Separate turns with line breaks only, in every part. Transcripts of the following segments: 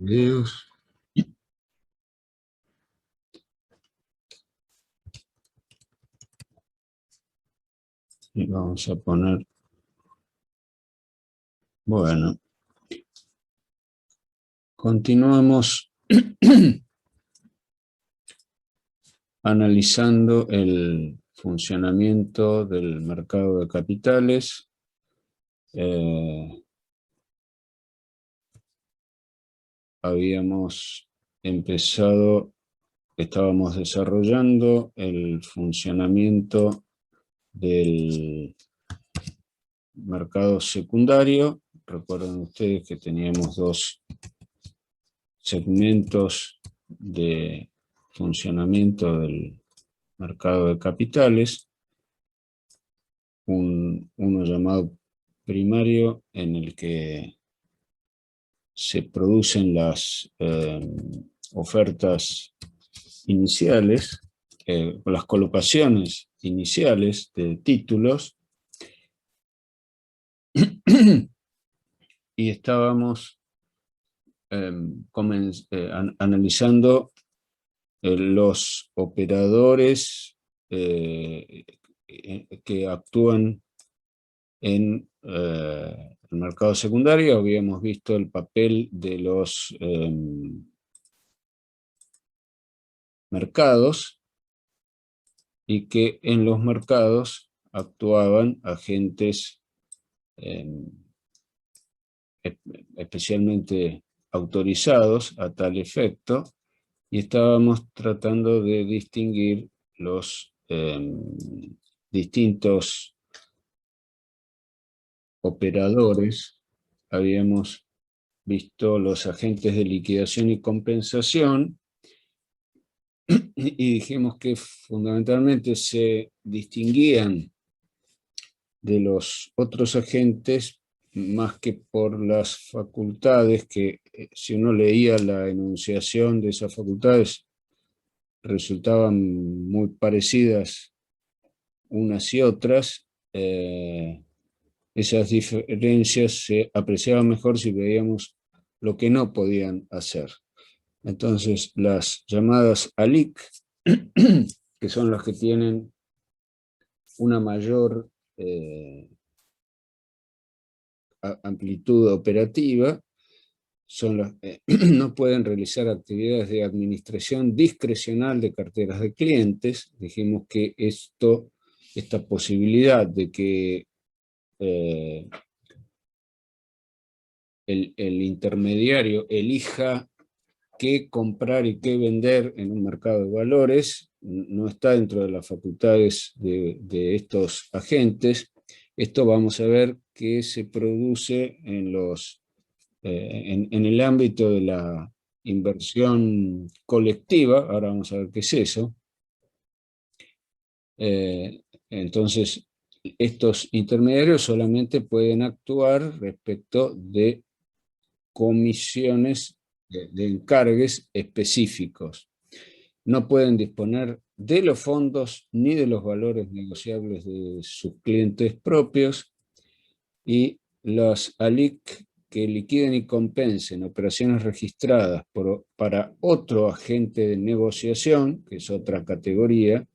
Videos. Y vamos a poner, bueno, continuamos analizando el funcionamiento del mercado de capitales. Habíamos empezado, estábamos desarrollando el funcionamiento del mercado secundario. Recuerden ustedes que teníamos dos segmentos de funcionamiento del mercado de capitales. Uno llamado primario, en el que se producen las ofertas iniciales, las colocaciones iniciales de títulos, y estábamos analizando los operadores que actúan en el mercado secundario. Habíamos visto el papel de los mercados, y que en los mercados actuaban agentes especialmente autorizados a tal efecto, y estábamos tratando de distinguir los distintos operadores. Habíamos visto los agentes de liquidación y compensación, y dijimos que fundamentalmente se distinguían de los otros agentes más que por las facultades, que si uno leía la enunciación de esas facultades resultaban muy parecidas unas y otras. Esas diferencias se apreciaban mejor si veíamos lo que no podían hacer. Entonces, las llamadas ALIC, que son las que tienen una mayor amplitud operativa, son las, no pueden realizar actividades de administración discrecional de carteras de clientes. Dijimos que esta posibilidad de que el intermediario elija qué comprar y qué vender en un mercado de valores no está dentro de las facultades de estos agentes. Esto vamos a ver que se produce en el ámbito de la inversión colectiva. Ahora vamos a ver qué es eso. Entonces, estos intermediarios solamente pueden actuar respecto de comisiones de encargues específicos. No pueden disponer de los fondos ni de los valores negociables de sus clientes propios, y los ALIC que liquiden y compensen operaciones registradas para otro agente de negociación, que es otra categoría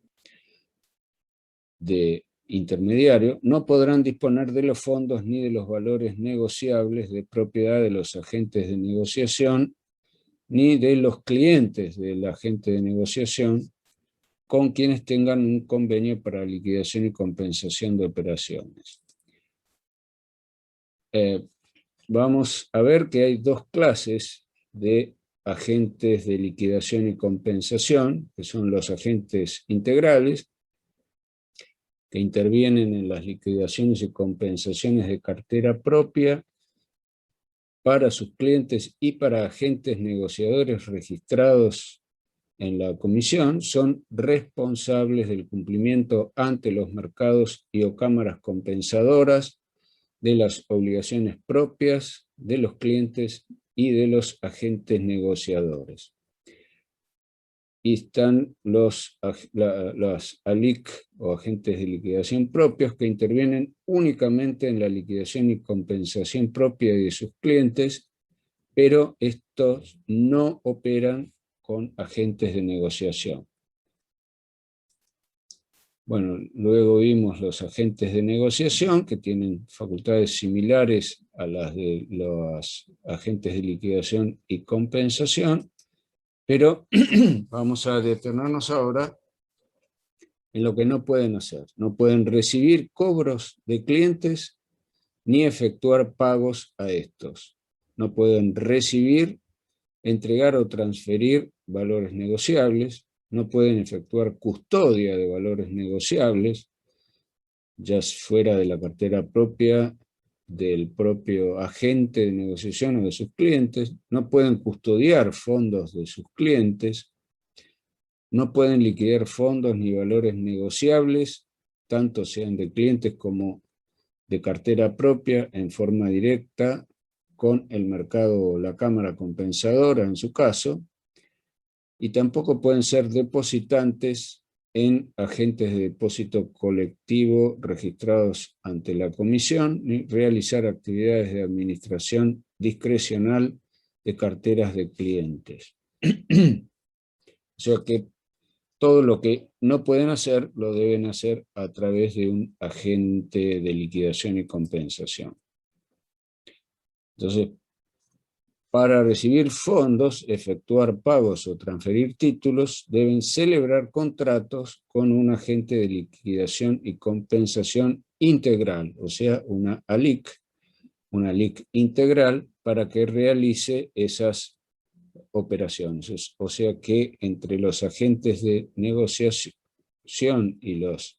de intermediario, no podrán disponer de los fondos ni de los valores negociables de propiedad de los agentes de negociación, ni de los clientes del agente de negociación con quienes tengan un convenio para liquidación y compensación de operaciones. Vamos a ver que hay dos clases de agentes de liquidación y compensación, que son los agentes integrales, que intervienen en las liquidaciones y compensaciones de cartera propia para sus clientes y para agentes negociadores registrados en la comisión. Son responsables del cumplimiento ante los mercados y o cámaras compensadoras de las obligaciones propias de los clientes y de los agentes negociadores. Y están las ALIC o agentes de liquidación propios, que intervienen únicamente en la liquidación y compensación propia de sus clientes, pero estos no operan con agentes de negociación. Bueno, luego vimos los agentes de negociación que tienen facultades similares a las de los agentes de liquidación y compensación, pero vamos a detenernos ahora en lo que no pueden hacer. No pueden recibir cobros de clientes ni efectuar pagos a estos. No pueden recibir, entregar o transferir valores negociables, no pueden efectuar custodia de valores negociables, ya fuera de la cartera propia del propio agente de negociación o de sus clientes, no pueden custodiar fondos de sus clientes, no pueden liquidar fondos ni valores negociables, tanto sean de clientes como de cartera propia en forma directa con el mercado o la cámara compensadora en su caso, y tampoco pueden ser depositantes en agentes de depósito colectivo registrados ante la comisión, ni realizar actividades de administración discrecional de carteras de clientes. O sea que todo lo que no pueden hacer, lo deben hacer a través de un agente de liquidación y compensación. Entonces, para recibir fondos, efectuar pagos o transferir títulos, deben celebrar contratos con un agente de liquidación y compensación integral, o sea, una ALIC integral para que realice esas operaciones. O sea que entre los agentes de negociación y los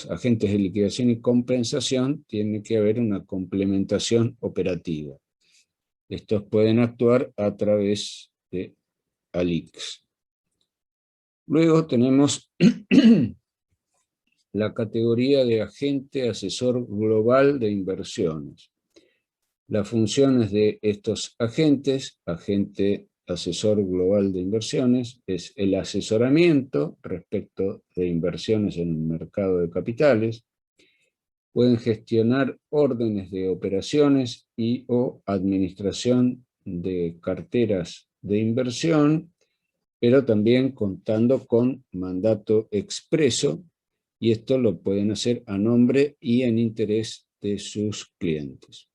agentes de liquidación y compensación tiene que haber una complementación operativa. Estos pueden actuar a través de ALICs. Luego tenemos la categoría de agente asesor global de inversiones. Las funciones de estos agentes, agente asesor global de inversiones, es el asesoramiento respecto de inversiones en el mercado de capitales, pueden gestionar órdenes de operaciones y o administración de carteras de inversión, pero también contando con mandato expreso, y esto lo pueden hacer a nombre y en interés de sus clientes.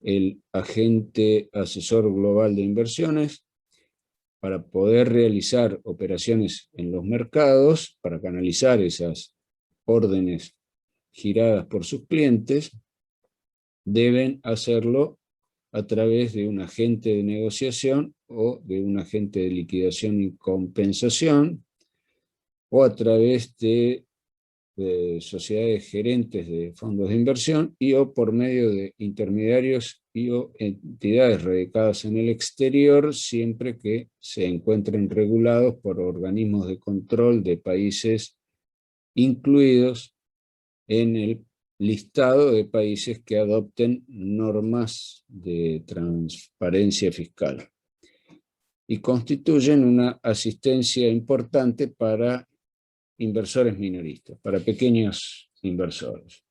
El agente asesor global de inversiones, para poder realizar operaciones en los mercados, para canalizar esas órdenes giradas por sus clientes, deben hacerlo a través de un agente de negociación o de un agente de liquidación y compensación, o a través de sociedades gerentes de fondos de inversión y o por medio de intermediarios y o entidades radicadas en el exterior, siempre que se encuentren regulados por organismos de control de países incluidos en el listado de países que adopten normas de transparencia fiscal y constituyen una asistencia importante para inversores minoristas, para pequeños inversores.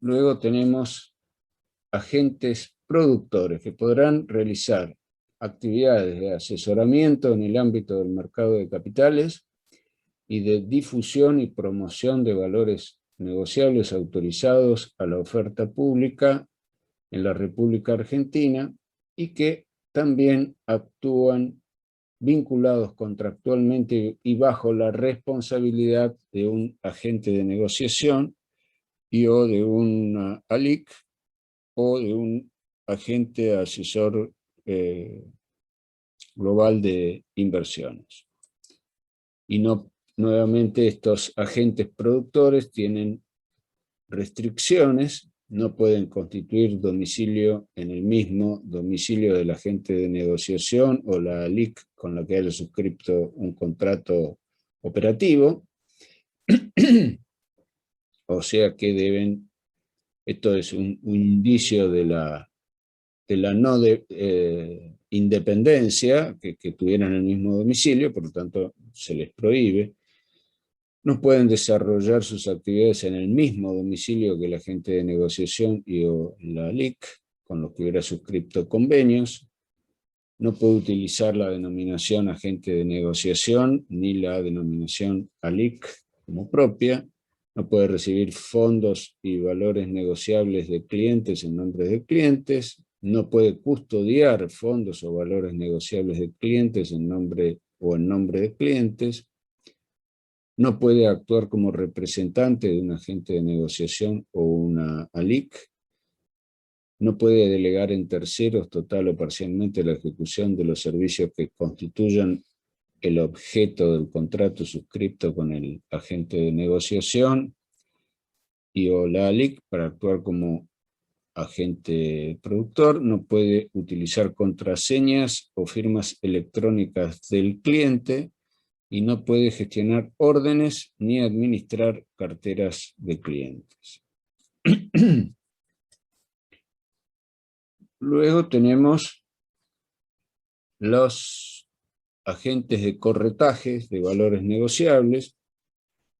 Luego tenemos agentes productores que podrán realizar actividades de asesoramiento en el ámbito del mercado de capitales y de difusión y promoción de valores negociables autorizados a la oferta pública en la República Argentina y que también actúan vinculados contractualmente y bajo la responsabilidad de un agente de negociación y o de una ALIC o de un agente asesor global de inversiones. Y no, nuevamente estos agentes productores tienen restricciones, no pueden constituir domicilio en el mismo domicilio del agente de negociación o la ALIC con la que haya suscrito un contrato operativo, o sea que deben, esto es un indicio de la no independencia, que tuvieran el mismo domicilio, por lo tanto se les prohíbe. No pueden desarrollar sus actividades en el mismo domicilio que el agente de negociación o la LIC, con los que hubiera suscrito convenios. No puede utilizar la denominación agente de negociación ni la denominación ALIC como propia. No puede recibir fondos y valores negociables de clientes en nombre de clientes. No puede custodiar fondos o valores negociables de clientes en nombre de clientes. No puede actuar como representante de un agente de negociación o una ALIC. No puede delegar en terceros total o parcialmente la ejecución de los servicios que constituyan el objeto del contrato suscrito con el agente de negociación o la ALIC para actuar como agente productor. No puede utilizar contraseñas o firmas electrónicas del cliente y no puede gestionar órdenes ni administrar carteras de clientes. Luego tenemos los agentes de corretajes de valores negociables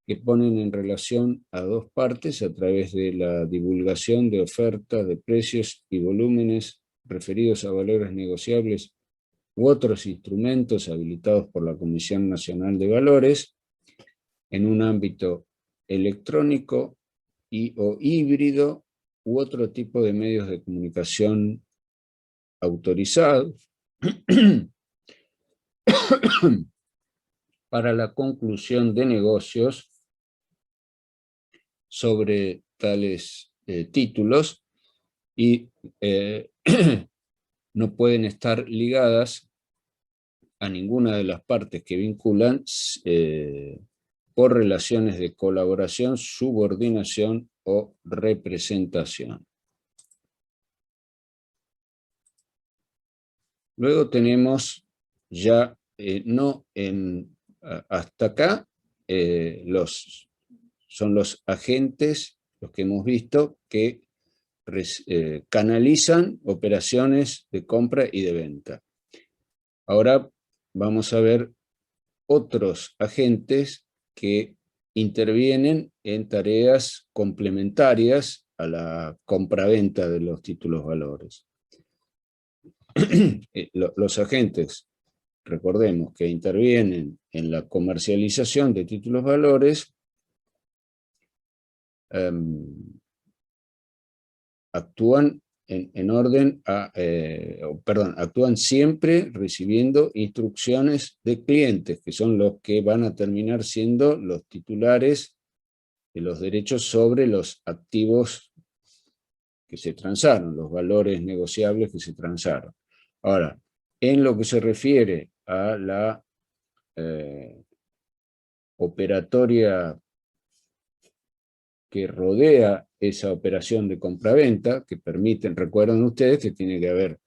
que ponen en relación a dos partes a través de la divulgación de ofertas de precios y volúmenes referidos a valores negociables u otros instrumentos habilitados por la Comisión Nacional de Valores en un ámbito electrónico o híbrido u otro tipo de medios de comunicación autorizados para la conclusión de negocios sobre tales títulos y no pueden estar ligadas a ninguna de las partes que vinculan por relaciones de colaboración, subordinación o representación. Luego tenemos ya, hasta acá, son los agentes, los que hemos visto, que canalizan operaciones de compra y de venta. Ahora vamos a ver otros agentes que intervienen en tareas complementarias a la compra-venta de los títulos valores. Los agentes, recordemos, que intervienen en la comercialización de títulos valores, actúan actúan siempre recibiendo instrucciones de clientes, que son los que van a terminar siendo los titulares de los derechos sobre los activos que se transaron, los valores negociables que se transaron. Ahora, en lo que se refiere a la operatoria que rodea esa operación de compraventa, que permiten, recuerden ustedes que tiene que haber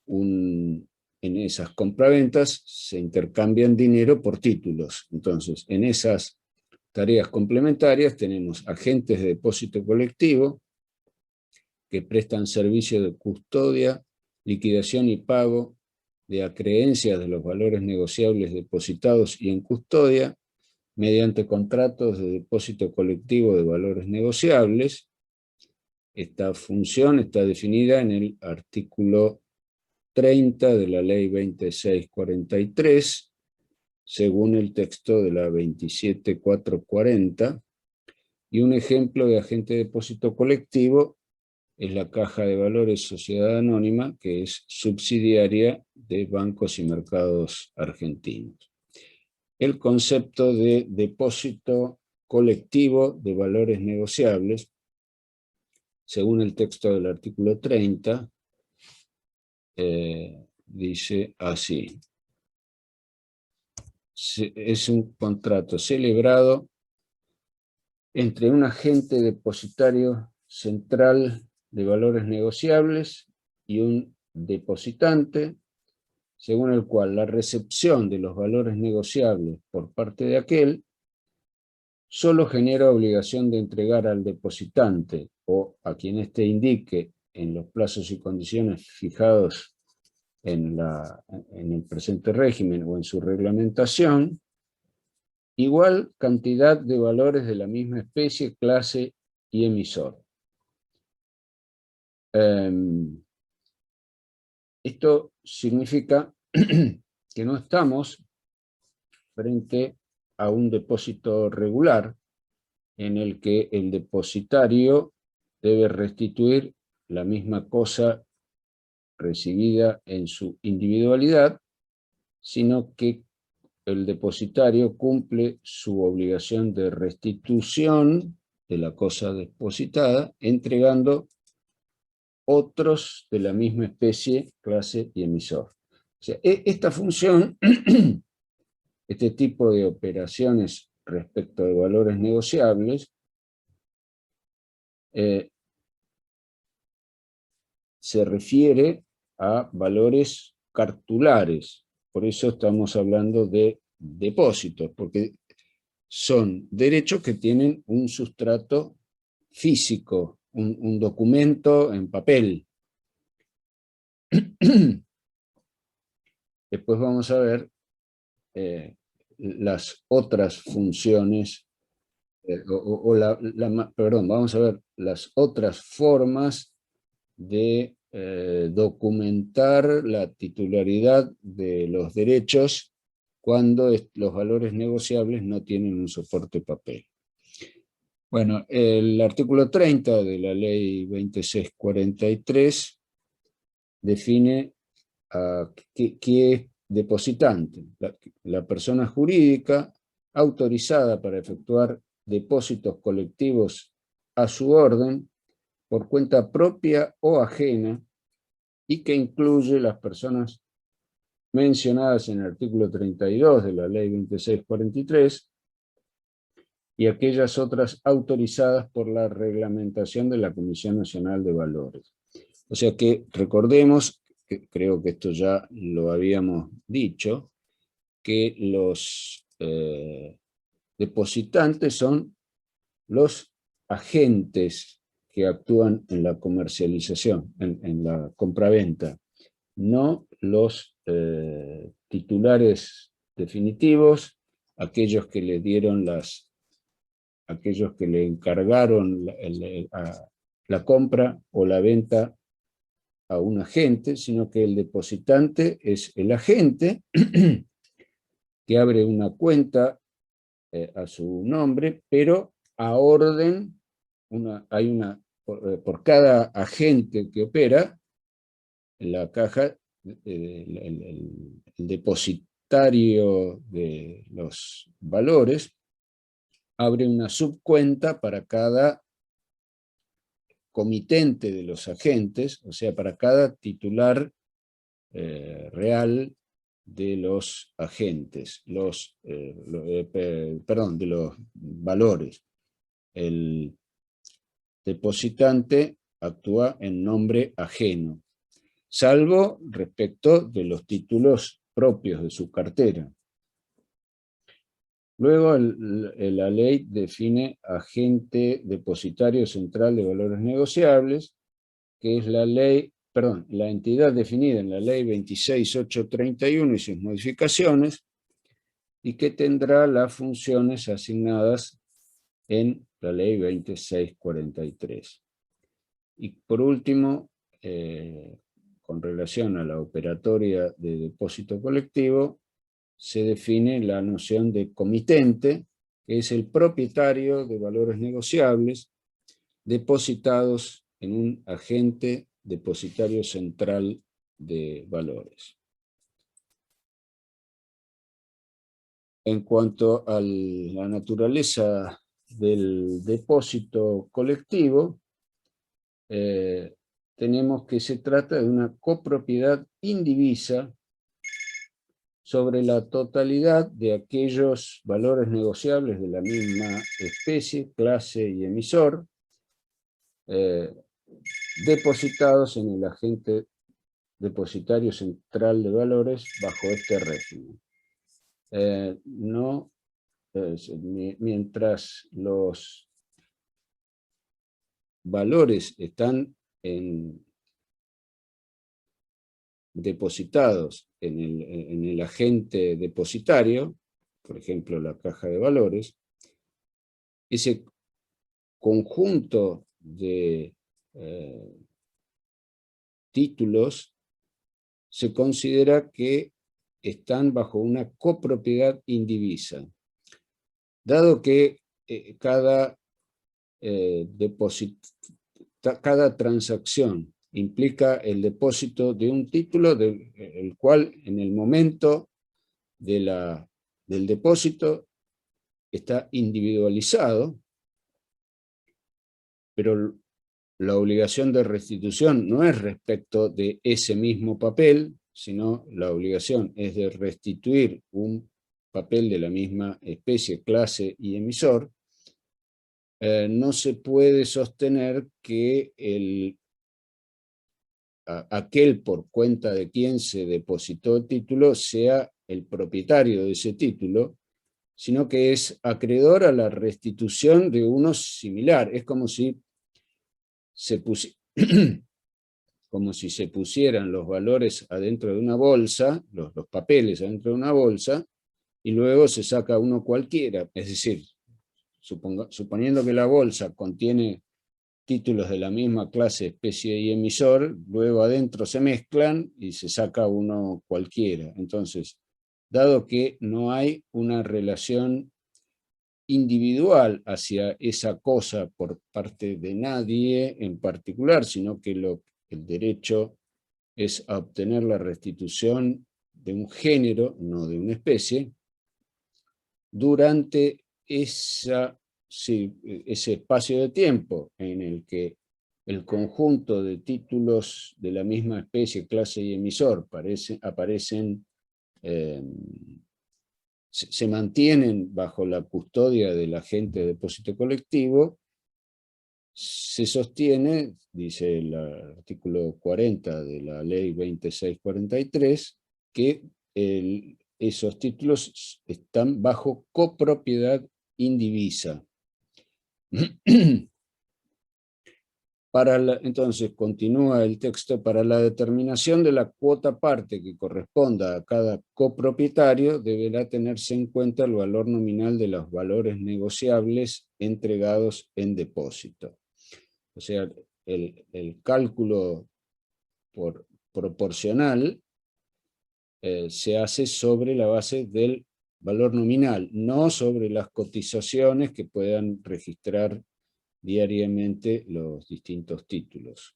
en esas compraventas se intercambian dinero por títulos. Entonces, en esas tareas complementarias tenemos agentes de depósito colectivo que prestan servicio de custodia, liquidación y pago de acreencias de los valores negociables depositados y en custodia, mediante contratos de depósito colectivo de valores negociables. Esta función está definida en el artículo 30 de la Ley 2643, según el texto de la 27440, y un ejemplo de agente de depósito colectivo es la Caja de Valores Sociedad Anónima, que es subsidiaria de Bancos y Mercados Argentinos. El concepto de depósito colectivo de valores negociables, según el texto del artículo 30, dice así: es un contrato celebrado entre un agente depositario central de valores negociables y un depositante, según el cual la recepción de los valores negociables por parte de aquel solo genera obligación de entregar al depositante o a quien éste indique en los plazos y condiciones fijados en el presente régimen o en su reglamentación, igual cantidad de valores de la misma especie, clase y emisor. Esto significa que no estamos frente a un depósito regular en el que el depositario debe restituir la misma cosa recibida en su individualidad, sino que el depositario cumple su obligación de restitución de la cosa depositada, entregando otros de la misma especie, clase y emisor. O sea, esta función, este tipo de operaciones respecto de valores negociables, se refiere a valores cartulares. Por eso estamos hablando de depósitos, porque son derechos que tienen un sustrato físico, un documento en papel. Después vamos a ver las otras funciones, perdón, vamos a ver las otras formas de documentar la titularidad de los derechos cuando los valores negociables no tienen un soporte papel. Bueno, el artículo 30 de la ley 2643 define qué es depositante. La persona jurídica autorizada para efectuar depósitos colectivos a su orden por cuenta propia o ajena y que incluye las personas mencionadas en el artículo 32 de la ley 2643 y aquellas otras autorizadas por la reglamentación de la Comisión Nacional de Valores. O sea que recordemos, que creo que esto ya lo habíamos dicho, que los depositantes son los agentes que actúan en la comercialización, en la compraventa, no los titulares definitivos, aquellos que le dieron aquellos que le encargaron la compra o la venta a un agente, sino que el depositante es el agente que abre una cuenta a su nombre, pero a orden, por cada agente que opera, en la caja, el depositario de los valores abre una subcuenta para cada comitente de los agentes, o sea, para cada titular real de los agentes, perdón, de los valores. El depositante actúa en nombre ajeno, salvo respecto de los títulos propios de su cartera. Luego la ley define agente depositario central de valores negociables, que es la entidad definida en la ley 26831 y sus modificaciones, y que tendrá las funciones asignadas en la ley 2643. Y por último, con relación a la operatoria de depósito colectivo, se define la noción de comitente, que es el propietario de valores negociables depositados en un agente depositario central de valores. En cuanto a la naturaleza del depósito colectivo, tenemos que se trata de una copropiedad indivisa sobre la totalidad de aquellos valores negociables de la misma especie, clase y emisor, depositados en el agente depositario central de valores bajo este régimen. Mientras los valores están depositados en el agente depositario, por ejemplo la caja de valores, ese conjunto de títulos se considera que están bajo una copropiedad indivisa. Dado que cada transacción implica el depósito de un título, el cual en el momento del depósito está individualizado, pero la obligación de restitución no es respecto de ese mismo papel, sino la obligación es de restituir un papel de la misma especie, clase y emisor. No se puede sostener que aquel por cuenta de quien se depositó el título sea el propietario de ese título, sino que es acreedor a la restitución de uno similar. Es como si se pusieran los valores adentro de una bolsa, los papeles adentro de una bolsa, y luego se saca uno cualquiera. Es decir, suponiendo que la bolsa contiene títulos de la misma clase, especie y emisor, luego adentro se mezclan y se saca uno cualquiera. Entonces, dado que no hay una relación individual hacia esa cosa por parte de nadie en particular, sino que el derecho es a obtener la restitución de un género, no de una especie, durante ese espacio de tiempo en el que el conjunto de títulos de la misma especie, clase y emisor se mantienen bajo la custodia del agente de depósito colectivo, se sostiene, dice el artículo 40 de la ley 2643, que esos títulos están bajo copropiedad indivisa. Entonces, continúa el texto, para la determinación de la cuota parte que corresponda a cada copropietario, deberá tenerse en cuenta el valor nominal de los valores negociables entregados en depósito. O sea, el cálculo proporcional se hace sobre la base del valor nominal, no sobre las cotizaciones que puedan registrar diariamente los distintos títulos.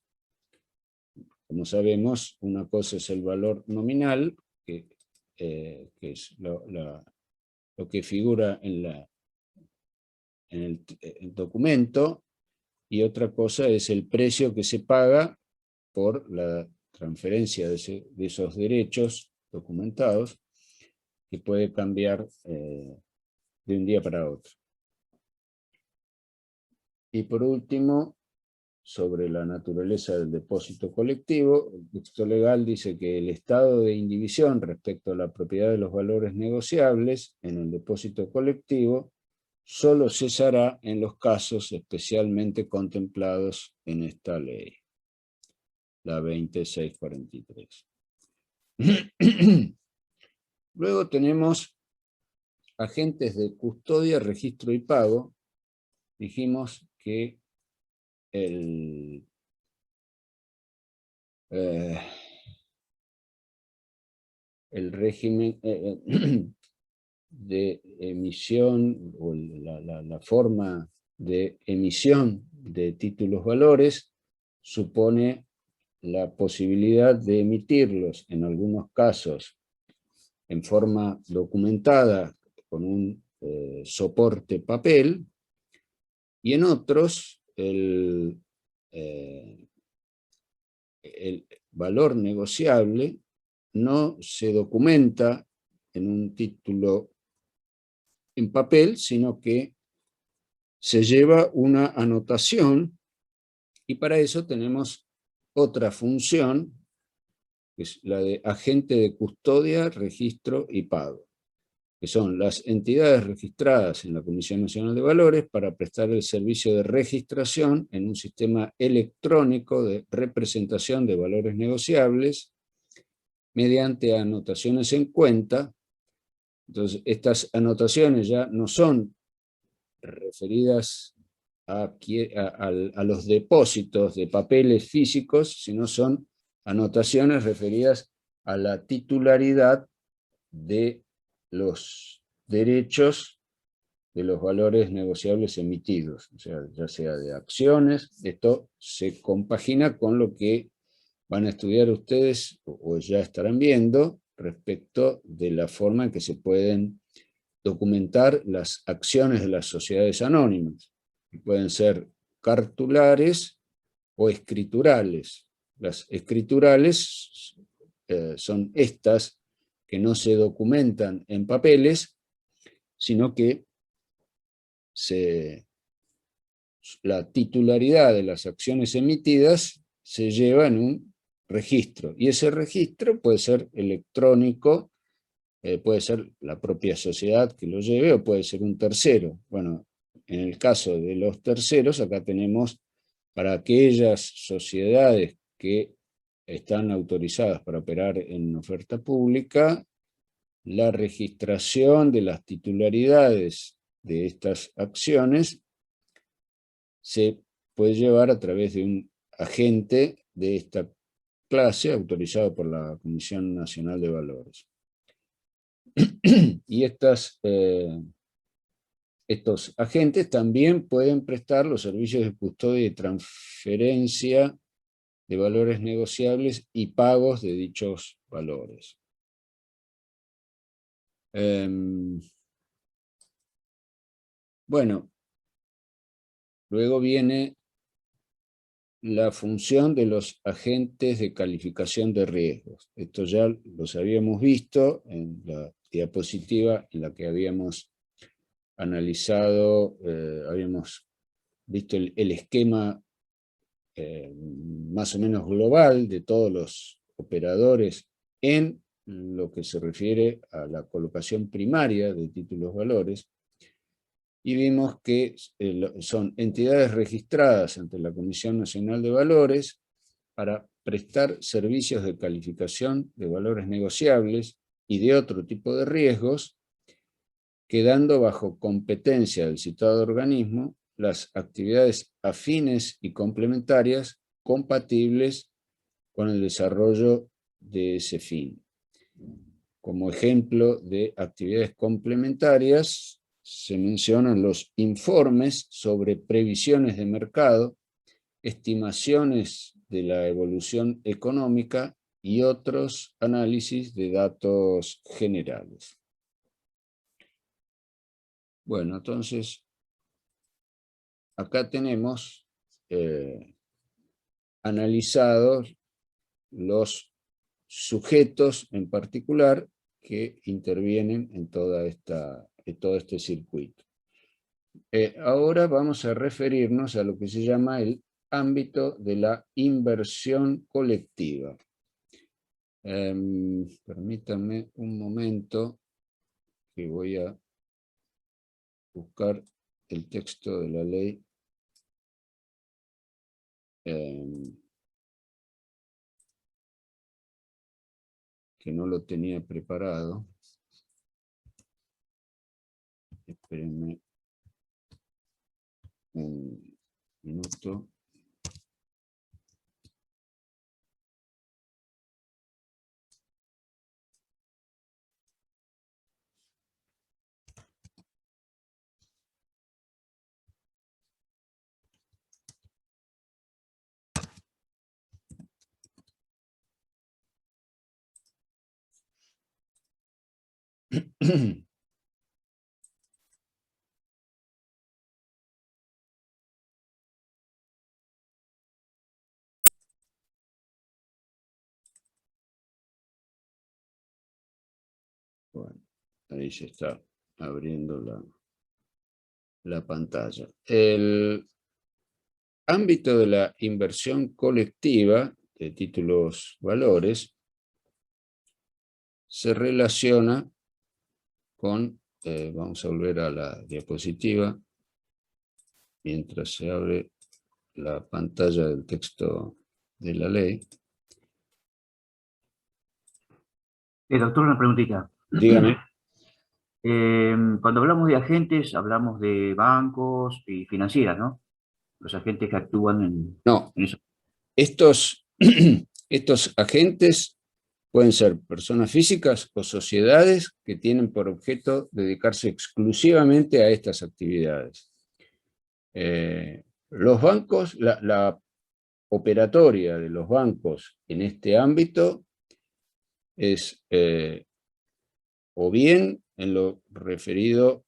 Como sabemos, una cosa es el valor nominal, que es lo que figura en el documento, y otra cosa es el precio que se paga por la transferencia de esos derechos documentados, que puede cambiar de un día para otro. Y por último, sobre la naturaleza del depósito colectivo, el texto legal dice que el estado de indivisión respecto a la propiedad de los valores negociables en el depósito colectivo solo cesará en los casos especialmente contemplados en esta ley, la 2643. Luego tenemos agentes de custodia, registro y pago. Dijimos que el régimen de emisión o la forma de emisión de títulos valores supone la posibilidad de emitirlos en algunos casos en forma documentada con un soporte papel, y en otros el valor negociable no se documenta en un título en papel, sino que se lleva una anotación, y para eso tenemos otra función, que es la de agente de custodia, registro y pago, que son las entidades registradas en la Comisión Nacional de Valores para prestar el servicio de registración en un sistema electrónico de representación de valores negociables mediante anotaciones en cuenta Entonces, estas anotaciones ya no son referidas a los depósitos de papeles físicos, sino son anotaciones referidas a la titularidad de los derechos de los valores negociables emitidos, o sea, ya sea de acciones. Esto se compagina con lo que van a estudiar ustedes o ya estarán viendo respecto de la forma en que se pueden documentar las acciones de las sociedades anónimas. Pueden ser cartulares o escriturales. Las escriturales son estas que no se documentan en papeles, sino que la titularidad de las acciones emitidas se lleva en un registro, y ese registro puede ser electrónico, puede ser la propia sociedad que lo lleve, o puede ser un tercero. Bueno, en el caso de los terceros, acá tenemos para aquellas sociedades que están autorizadas para operar en oferta pública, la registración de las titularidades de estas acciones se puede llevar a través de un agente de esta clase autorizado por la Comisión Nacional de Valores. Y estos agentes también pueden prestar los servicios de custodia y transferencia de valores negociables y pagos de dichos valores. Bueno, luego viene la función de los agentes de calificación de riesgos. Esto ya los habíamos visto en la diapositiva en la que habíamos analizado, habíamos visto el esquema más o menos global de todos los operadores en lo que se refiere a la colocación primaria de títulos valores, y vimos que son entidades registradas ante la Comisión Nacional de Valores para prestar servicios de calificación de valores negociables y de otro tipo de riesgos, quedando bajo competencia del citado organismo las actividades afines y complementarias compatibles con el desarrollo de ese fin. Como ejemplo de actividades complementarias se mencionan los informes sobre previsiones de mercado, estimaciones de la evolución económica y otros análisis de datos generales. Bueno, entonces, acá tenemos analizados los sujetos en particular que intervienen en todo este circuito. Ahora vamos a referirnos a lo que se llama el ámbito de la inversión colectiva. Permítanme un momento que voy a buscar el texto de la ley. Que no lo tenía preparado. Espérenme un minuto. Bueno, ahí se está abriendo la pantalla. El ámbito de la inversión colectiva de títulos valores se relaciona con, vamos a volver a la diapositiva, mientras se abre la pantalla del texto de la ley.
Doctor, una preguntita.
Dígame.
Cuando hablamos de agentes, hablamos de bancos y financieras, ¿no? Los agentes que actúan
No,
en eso.
estos, estos agentes pueden ser personas físicas o sociedades que tienen por objeto dedicarse exclusivamente a estas actividades. Los bancos, la operatoria de los bancos en este ámbito es o bien en lo referido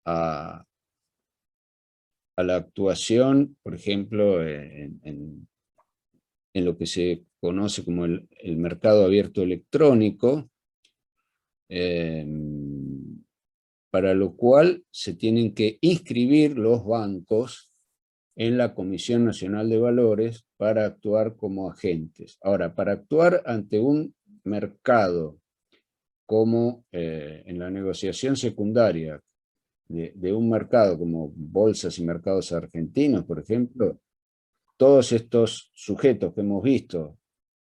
a, a la actuación, por ejemplo, en lo que se conoce como el mercado abierto electrónico, eh, para lo cual se tienen que inscribir los bancos en la Comisión Nacional de Valores para actuar como agentes. Ahora, para actuar ante un mercado como en la negociación secundaria de un mercado como bolsas y mercados argentinos, por ejemplo, todos estos sujetos que hemos visto,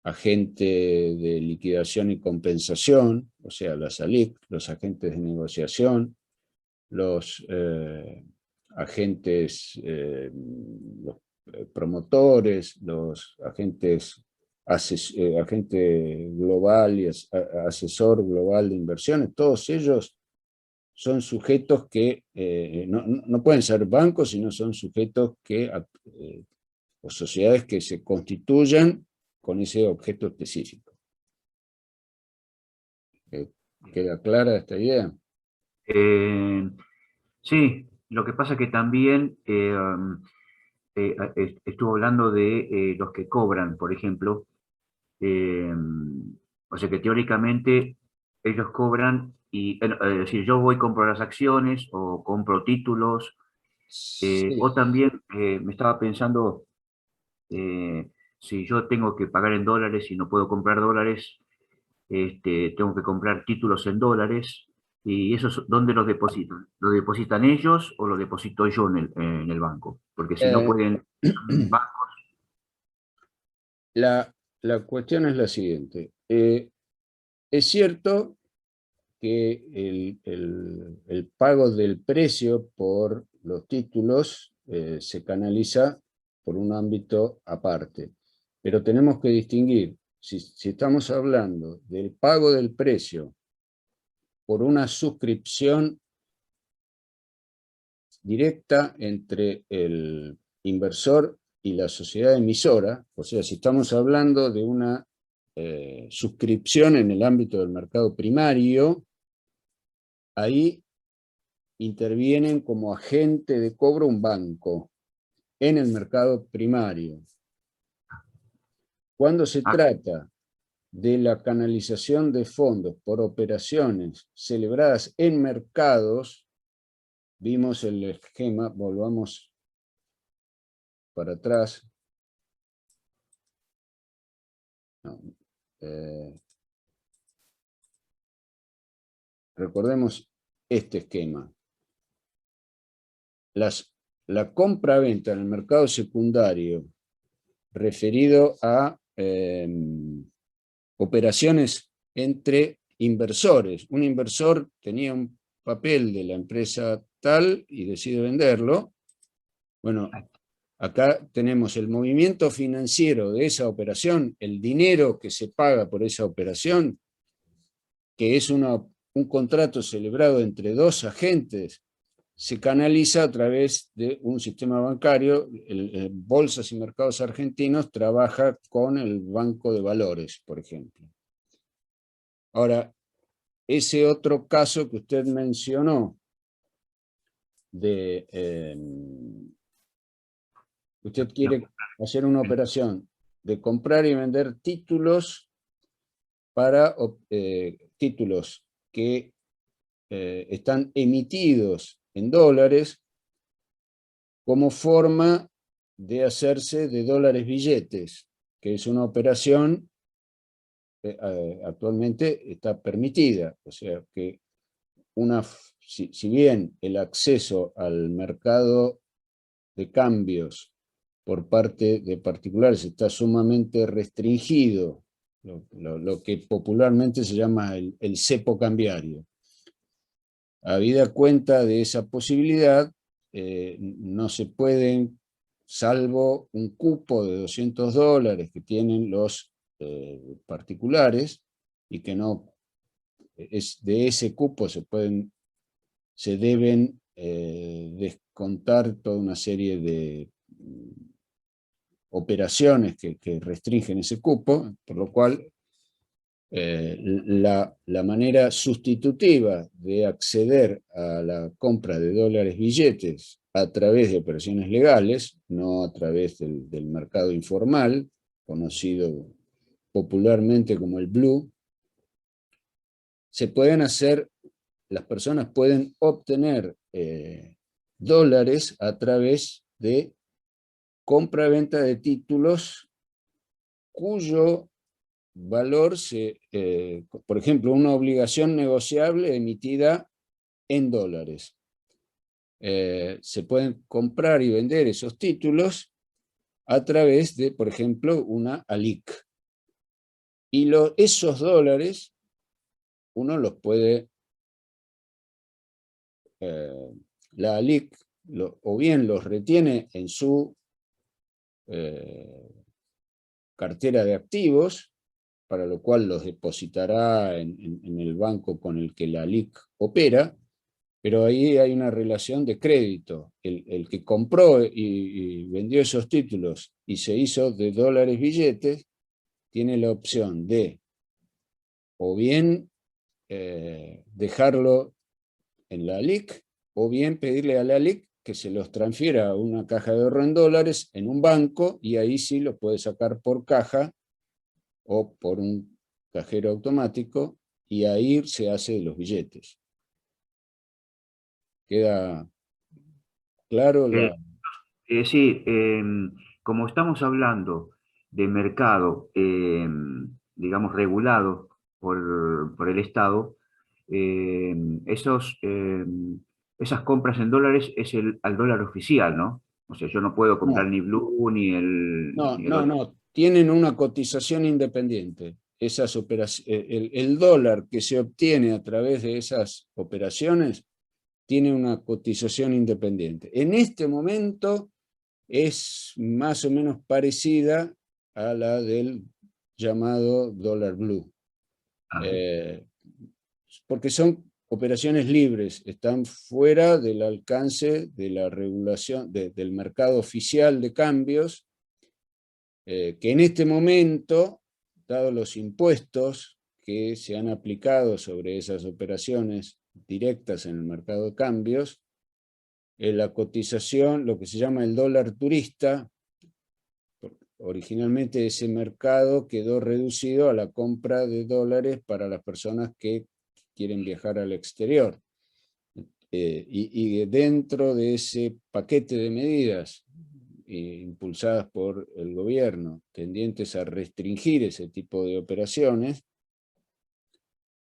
agente de liquidación y compensación, o sea, las ALIC, los agentes de negociación, los agentes, los promotores, los agentes, agente global y asesor global de inversiones, todos ellos son sujetos que no pueden ser bancos, sino son sujetos que, o sociedades que se constituyan con ese objeto específico. ¿Queda clara esta idea?
Eh, sí, lo que pasa que también estuvo hablando de los que cobran, por ejemplo. eh, o sea que teóricamente ellos cobran y, es decir, yo voy, compro las acciones o compro títulos, o
Sí.
también me estaba pensando, si yo tengo que pagar en dólares y no puedo comprar dólares, tengo que comprar títulos en dólares. ¿Y eso dónde los depositan? ¿Lo depositan ellos o lo deposito yo en el banco? Porque si no
Eh,
pueden, son bancos.
la cuestión es la siguiente. Es cierto que el pago del precio por los títulos se canaliza por un ámbito aparte, pero tenemos que distinguir, si estamos hablando del pago del precio por una suscripción directa entre el inversor y la sociedad emisora, o sea, si estamos hablando de una suscripción en el ámbito del mercado primario, ahí intervienen como agente de cobro un banco en el mercado primario. Cuando se
Ah,
trata de la canalización de fondos por operaciones celebradas en mercados, vimos el esquema, volvamos para atrás. No, eh, recordemos este esquema. La compra-venta en el mercado secundario referido a operaciones entre inversores. Un inversor tenía un papel de la empresa tal y decide venderlo. Bueno, acá tenemos el movimiento financiero de esa operación, el dinero que se paga por esa operación, que es un contrato celebrado entre dos agentes, se canaliza a través de un sistema bancario. Bolsas y Mercados Argentinos trabaja con el Banco de Valores, por ejemplo. Ahora, ese otro caso que usted mencionó, de usted
no,
quiere hacer una operación de comprar y vender títulos para títulos que están emitidos en dólares como forma de hacerse de dólares billetes, que es una operación actualmente está permitida. O sea que si bien el acceso al mercado de cambios por parte de particulares está sumamente restringido, lo que popularmente se llama el cepo cambiario. Habida cuenta de esa posibilidad, no se pueden, salvo un cupo de $200 que tienen los particulares, y que no es de ese cupo se deben descontar toda una serie de operaciones que restringen ese cupo, por lo cual la manera sustitutiva de acceder a la compra de dólares billetes a través de operaciones legales, no a través del mercado informal, conocido popularmente como el blue, las personas pueden obtener dólares a través de compra-venta de títulos cuyo valor, por ejemplo, una obligación negociable emitida en dólares. Se pueden comprar y vender esos títulos a través de, por ejemplo, una ALIC. Y esos dólares uno los puede, la ALIC, o bien los retiene en su cartera de activos, para lo cual los depositará en el banco con el que la ALIC opera, pero ahí hay una relación de crédito. El que compró y vendió esos títulos y se hizo de dólares billetes, tiene la opción de o bien dejarlo en la ALIC, o bien pedirle a la ALIC que se los transfiera a una caja de ahorro en dólares en un banco, y ahí sí lo puede sacar por caja o por un cajero automático, y ahí se hace de los billetes. ¿Queda claro?
Sí, como estamos hablando de mercado, digamos, regulado por el Estado, esas compras en dólares es al dólar oficial, ¿no? O sea, yo no puedo comprar
No,
ni Blue
no,
ni el
no,
otro.
no. Tienen una cotización independiente. Esas operaciones, el dólar que se obtiene a través de esas operaciones tiene una cotización independiente. En este momento es más o menos parecida a la del llamado dólar blue,
Ajá.
porque son operaciones libres, están fuera del alcance de la regulación del mercado oficial de cambios, que en este momento, dado los impuestos que se han aplicado sobre esas operaciones directas en el mercado de cambios, la cotización, lo que se llama el dólar turista, originalmente ese mercado quedó reducido a la compra de dólares para las personas que quieren viajar al exterior. Y dentro de ese paquete de medidas impulsadas por el gobierno, tendientes a restringir ese tipo de operaciones,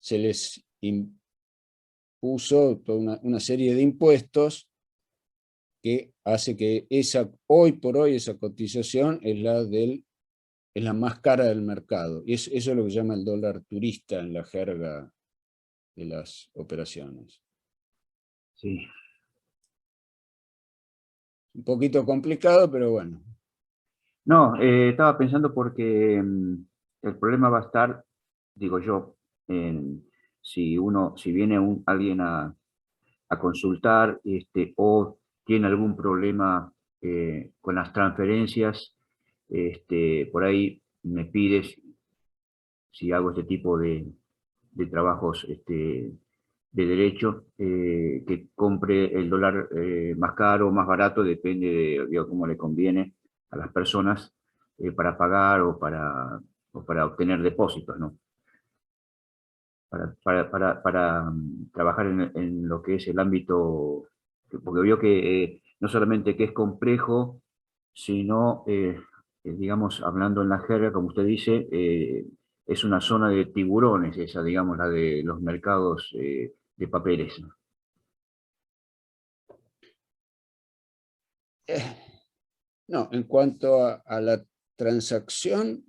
se les impuso toda una serie de impuestos que hace que hoy por hoy esa cotización es la más cara del mercado. Y eso es lo que se llama el dólar turista en la jerga de las operaciones.
Sí.
Un poquito complicado, pero bueno.
No, estaba pensando porque el problema va a estar, digo yo, en si viene alguien a consultar, o tiene algún problema con las transferencias, por ahí me pides si hago este tipo de trabajos de derecho, que compre el dólar más caro o más barato, depende de digo, cómo le conviene a las personas para pagar o para obtener depósitos, ¿no? Para trabajar en lo que es el ámbito, porque veo que no solamente que es complejo, sino, digamos, hablando en la jerga, como usted dice, es una zona de tiburones, esa, digamos, la de los mercados de papeles.
Eh, no, en cuanto a la transacción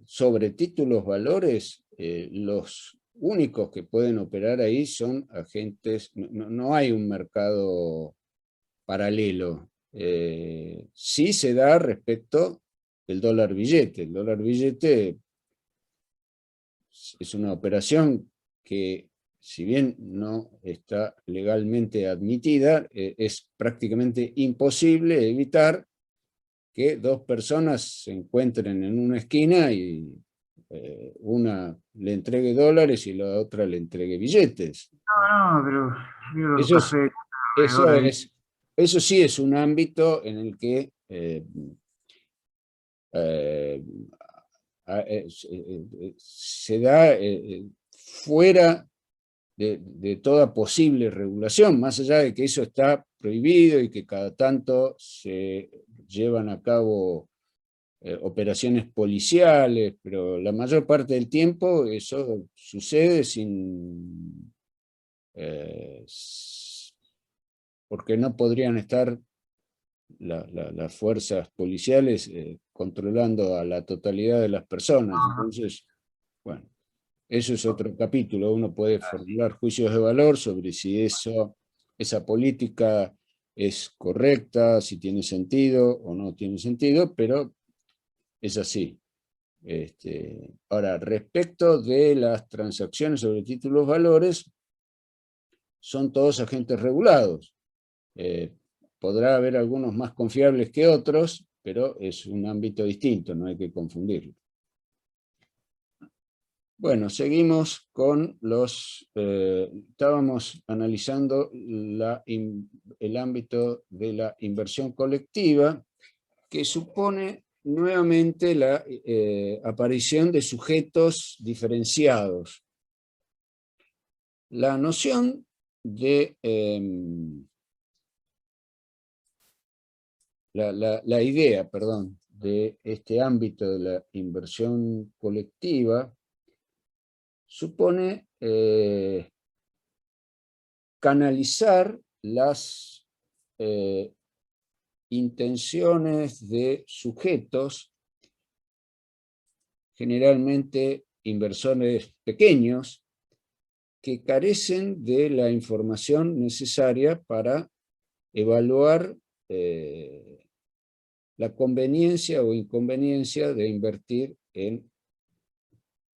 sobre títulos valores, únicos que pueden operar ahí son agentes, no hay un mercado paralelo. Sí se da respecto del dólar billete. El dólar billete es una operación que, si bien no está legalmente admitida, es prácticamente imposible evitar que dos personas se encuentren en una esquina y una le entregue dólares y la otra le entregue billetes.
No, no, pero miro los
Eso es,
cafés
eso
alrededor ahí.
es, eso sí es un ámbito en el que eh, se da fuera de toda posible regulación, más allá de que eso está prohibido y que cada tanto se llevan a cabo operaciones policiales, pero la mayor parte del tiempo eso sucede sin... porque no podrían estar las fuerzas policiales controlando a la totalidad de las personas.
Ajá.
Entonces, bueno, eso es otro capítulo. Uno puede formular juicios de valor sobre si esa política es correcta, si tiene sentido o no tiene sentido, pero es así. Ahora, respecto de las transacciones sobre títulos valores, son todos agentes regulados. Podrá haber algunos más confiables que otros, pero es un ámbito distinto, no hay que confundirlo. Bueno, seguimos con estábamos analizando el ámbito de la inversión colectiva, que supone nuevamente la aparición de sujetos diferenciados. La noción de la idea, perdón, de este ámbito de la inversión colectiva supone canalizar las intenciones de sujetos, generalmente inversores pequeños, que carecen de la información necesaria para evaluar la conveniencia o inconveniencia de invertir en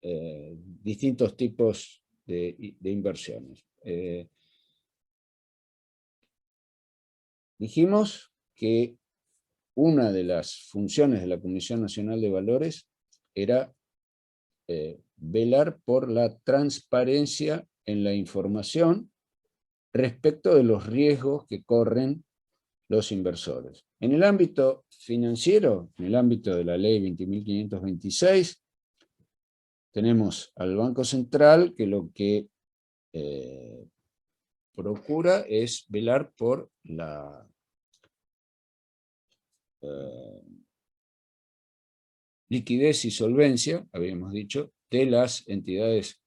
distintos tipos de inversiones. Dijimos que una de las funciones de la Comisión Nacional de Valores era velar por la transparencia en la información respecto de los riesgos que corren los inversores. En el ámbito financiero, en el ámbito de la ley 20.526, tenemos al Banco Central que lo que procura es velar por la liquidez y solvencia, habíamos dicho, de las entidades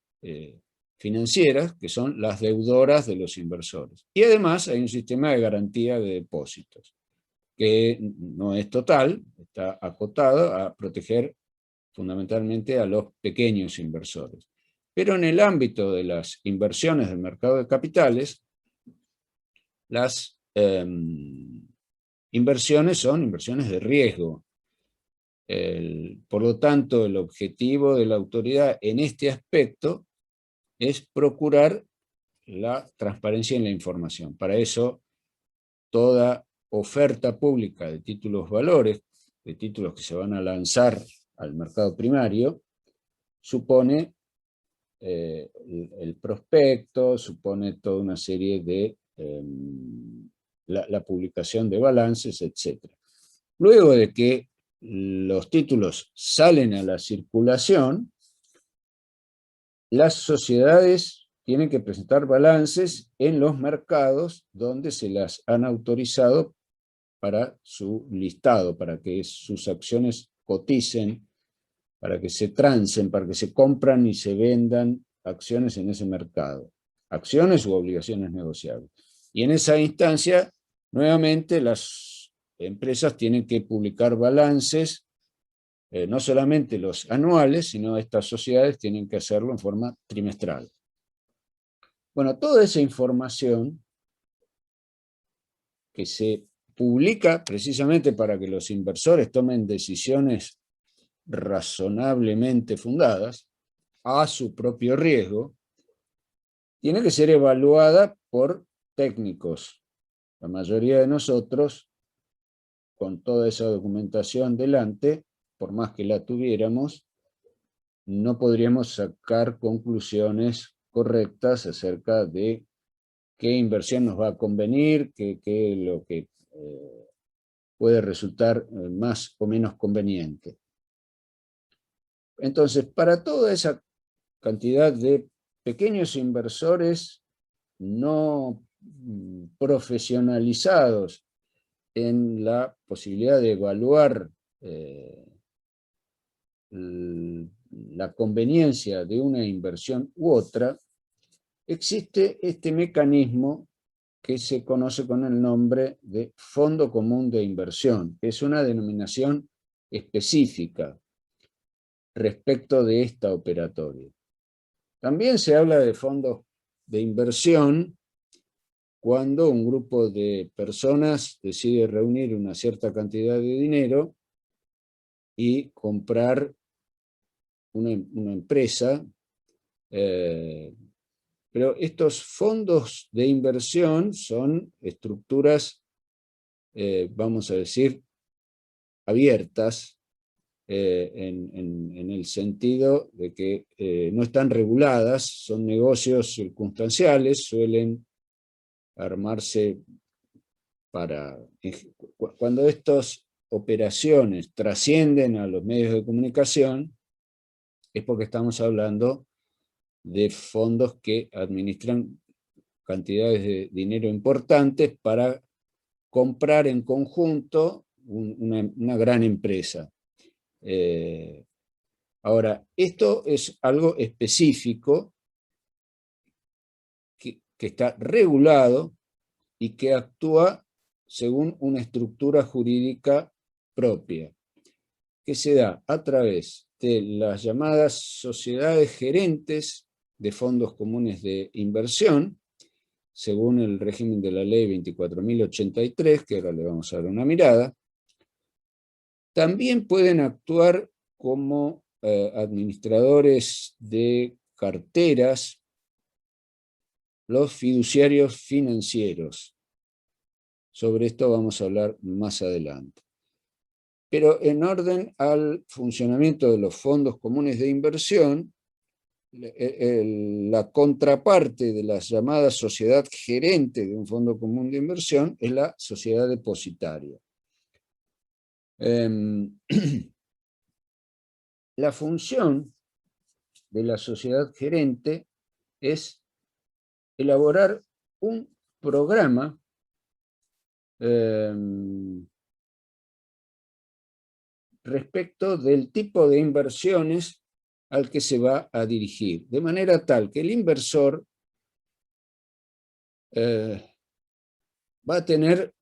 financieras, que son las deudoras de los inversores. Y además hay un sistema de garantía de depósitos, que no es total, está acotado a proteger fundamentalmente a los pequeños inversores. Pero en el ámbito de las inversiones del mercado de capitales, las inversiones son inversiones de riesgo. Por lo tanto, el objetivo de la autoridad en este aspecto es procurar la transparencia en la información. Para eso, toda oferta pública de títulos valores, de títulos que se van a lanzar al mercado primario, supone el prospecto, supone toda una serie de la publicación de balances, etc. Luego de que los títulos salen a la circulación, las sociedades tienen que presentar balances en los mercados donde se las han autorizado para su listado, para que sus acciones coticen, para que se transen, para que se compran y se vendan acciones en ese mercado, acciones u obligaciones negociables. Y en esa instancia, nuevamente, las empresas tienen que publicar balances no solamente los anuales, sino estas sociedades tienen que hacerlo en forma trimestral. Bueno, toda esa información que se publica precisamente para que los inversores tomen decisiones razonablemente fundadas, a su propio riesgo, tiene que ser evaluada por técnicos. La mayoría de nosotros, con toda esa documentación delante, por más que la tuviéramos, no podríamos sacar conclusiones correctas acerca de qué inversión nos va a convenir, qué es lo que puede resultar más o menos conveniente. Entonces, para toda esa cantidad de pequeños inversores no profesionalizados en la posibilidad de evaluar la conveniencia de una inversión u otra, existe este mecanismo que se conoce con el nombre de Fondo Común de Inversión, que es una denominación específica respecto de esta operatoria. También se habla de fondos de inversión cuando un grupo de personas decide reunir una cierta cantidad de dinero y comprar una empresa, pero estos fondos de inversión son estructuras, vamos a decir, abiertas, en el sentido de que no están reguladas, son negocios circunstanciales, suelen armarse para... Cuando estas operaciones trascienden a los medios de comunicación, es porque estamos hablando de fondos que administran cantidades de dinero importantes para comprar en conjunto una gran empresa. Ahora, esto es algo específico que está regulado y que actúa según una estructura jurídica propia, que se da a través de las llamadas sociedades gerentes de fondos comunes de inversión, según el régimen de la ley 24.083, que ahora le vamos a dar una mirada. También pueden actuar como administradores de carteras los fiduciarios financieros. Sobre esto vamos a hablar más adelante. Pero en orden al funcionamiento de los fondos comunes de inversión, la contraparte de la llamada sociedad gerente de un fondo común de inversión es la sociedad depositaria. La función de la sociedad gerente es elaborar un programa respecto del tipo de inversiones al que se va a dirigir, de manera tal que el inversor va a tener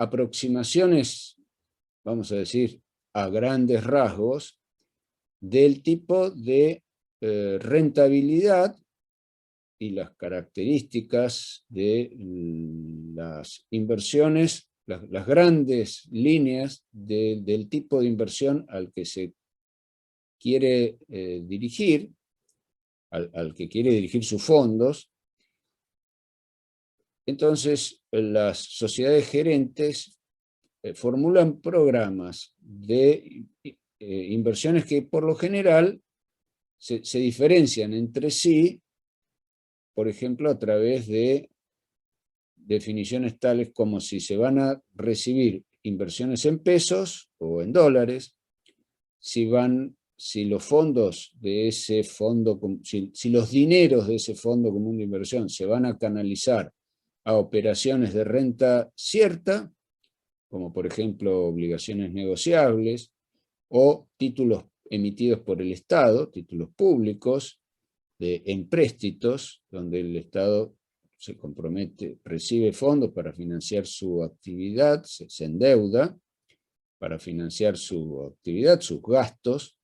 aproximaciones, vamos a decir, a grandes rasgos, del tipo de rentabilidad y las características de las inversiones, las grandes líneas del tipo de inversión al que se quiere dirigir, al que quiere dirigir sus fondos. Entonces, las sociedades gerentes formulan programas de inversiones que por lo general se diferencian entre sí, por ejemplo, a través de definiciones tales como si se van a recibir inversiones en pesos o en dólares, si los fondos de ese fondo, si los dineros de ese fondo común de inversión se van a canalizar a operaciones de renta cierta, como por ejemplo obligaciones negociables o títulos emitidos por el Estado, títulos públicos, de empréstitos, donde el Estado se compromete, recibe fondos para financiar su actividad, se endeuda, para financiar su actividad, sus gastos,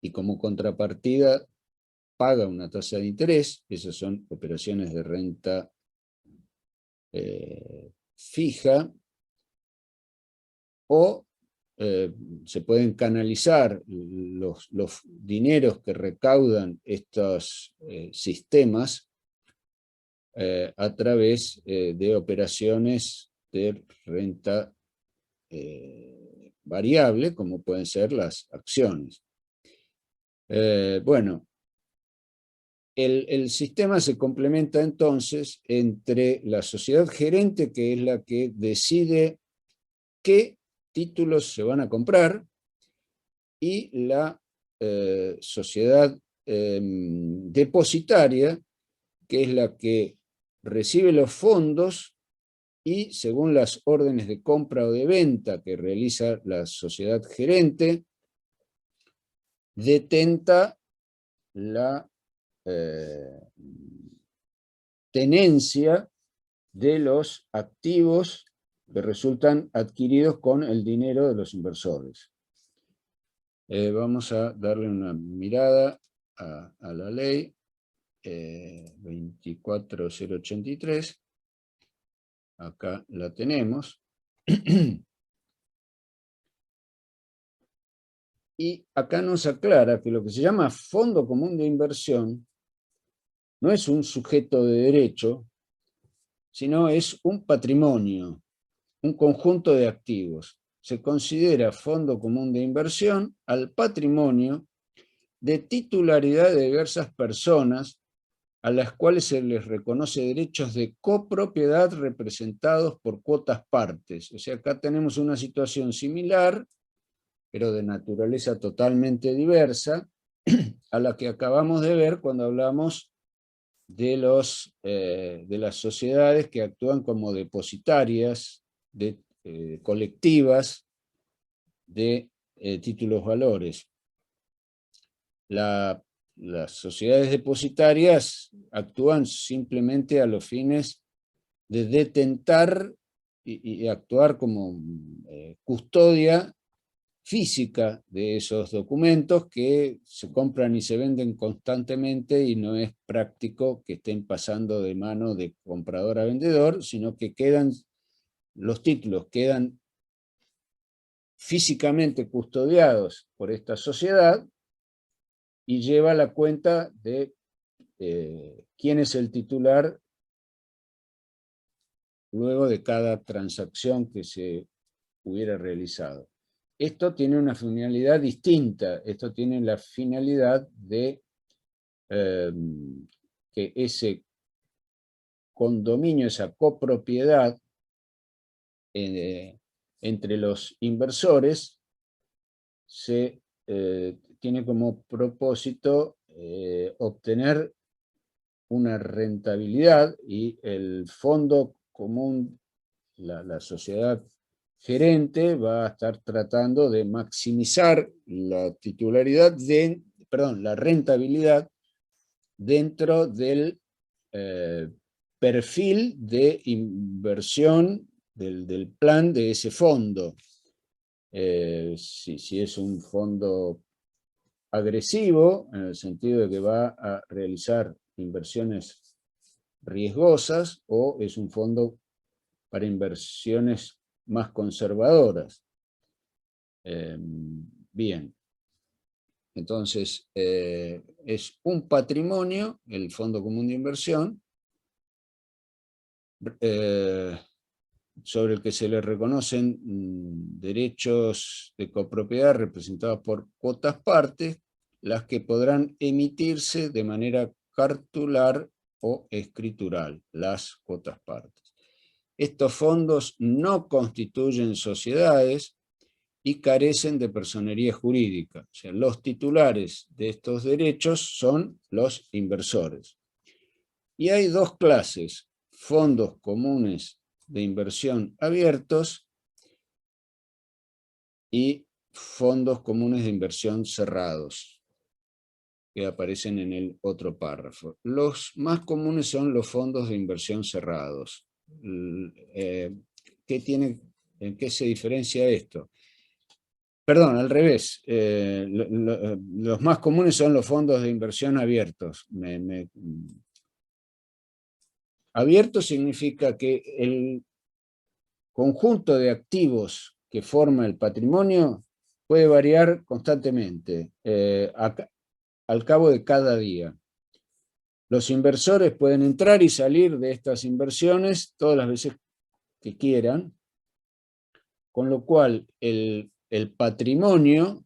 y como contrapartida paga una tasa de interés. Esas son operaciones de renta fija, o se pueden canalizar los dineros que recaudan estos sistemas a través de operaciones de renta variable, como pueden ser las acciones. Bueno, el sistema se complementa entonces entre la sociedad gerente, que es la que decide qué títulos se van a comprar, y la sociedad depositaria, que es la que recibe los fondos y, según las órdenes de compra o de venta que realiza la sociedad gerente, detenta la tenencia de los activos que resultan adquiridos con el dinero de los inversores. Vamos a darle una mirada a la ley 24083. Acá la tenemos. Y acá nos aclara que lo que se llama fondo común de inversión no es un sujeto de derecho, sino es un patrimonio, un conjunto de activos. Se considera fondo común de inversión al patrimonio de titularidad de diversas personas a las cuales se les reconoce derechos de copropiedad representados por cuotas partes. O sea, acá tenemos una situación similar, pero de naturaleza totalmente diversa, a la que acabamos de ver cuando hablamos de las sociedades que actúan como depositarias colectivas de títulos valores. Las sociedades depositarias actúan simplemente a los fines de detentar y actuar como custodia física de esos documentos, que se compran y se venden constantemente, y no es práctico que estén pasando de mano de comprador a vendedor, sino que los títulos quedan físicamente custodiados por esta sociedad y lleva la cuenta de quién es el titular luego de cada transacción que se hubiera realizado. Esto tiene una finalidad distinta. Esto tiene la finalidad de que ese condominio, esa copropiedad entre los inversores, tiene como propósito obtener una rentabilidad, y el fondo común, la sociedad gerente, va a estar tratando de maximizar la titularidad la rentabilidad dentro del perfil de inversión del plan de ese fondo. Si es un fondo agresivo, en el sentido de que va a realizar inversiones riesgosas, o es un fondo para inversiones más conservadoras. Bien, entonces es un patrimonio, el Fondo Común de Inversión, sobre el que se le reconocen derechos de copropiedad representados por cuotas partes, las que podrán emitirse de manera cartular o escritural, las cuotas partes. Estos fondos no constituyen sociedades y carecen de personería jurídica. O sea, los titulares de estos derechos son los inversores. Y hay dos clases: fondos comunes de inversión abiertos y fondos comunes de inversión cerrados, que aparecen en el otro párrafo. Los más comunes son los fondos de inversión cerrados. ¿En qué se diferencia esto? Perdón, al revés. Los más comunes son los fondos de inversión abiertos. Abierto significa que el conjunto de activos que forma el patrimonio puede variar constantemente al cabo de cada día. Los inversores pueden entrar y salir de estas inversiones todas las veces que quieran, con lo cual el patrimonio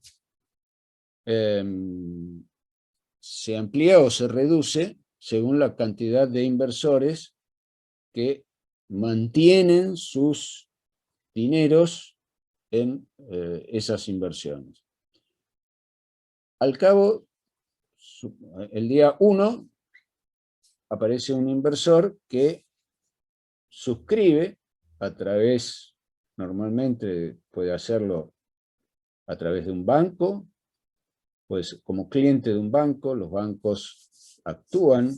se amplía o se reduce según la cantidad de inversores que mantienen sus dineros en esas inversiones. Al cabo, el día 1, aparece un inversor que suscribe a través, normalmente puede hacerlo a través de un banco, pues como cliente de un banco, los bancos actúan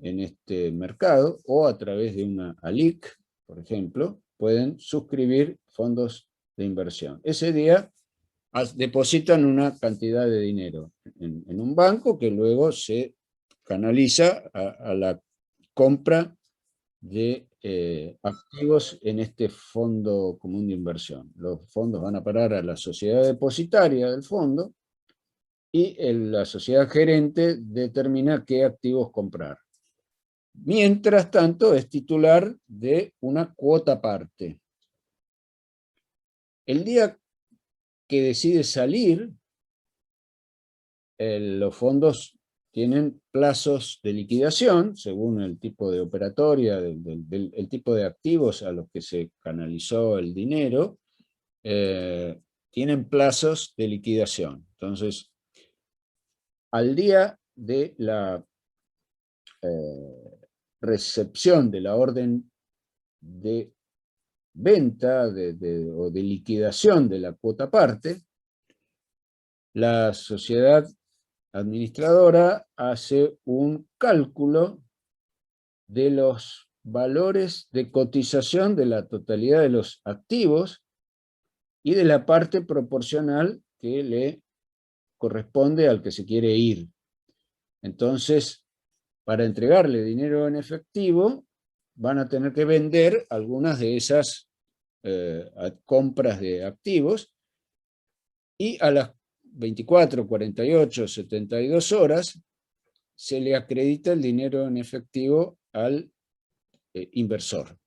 en este mercado, o a través de una ALIC, por ejemplo, pueden suscribir fondos de inversión. Ese día depositan una cantidad de dinero en un banco que luego se canaliza a la compra de activos en este fondo común de inversión. Los fondos van a parar a la sociedad depositaria del fondo y la sociedad gerente determina qué activos comprar. Mientras tanto, es titular de una cuota parte. El día que decide salir, los fondos tienen plazos de liquidación, según el tipo de operatoria, el tipo de activos a los que se canalizó el dinero, tienen plazos de liquidación. Entonces, al día de la recepción de la orden de venta o de liquidación de la cuota parte, la sociedad administradora hace un cálculo de los valores de cotización de la totalidad de los activos y de la parte proporcional que le corresponde al que se quiere ir. Entonces, para entregarle dinero en efectivo, van a tener que vender algunas de esas compras de activos, y a las 24, 48, 72 horas se le acredita el dinero en efectivo al inversor.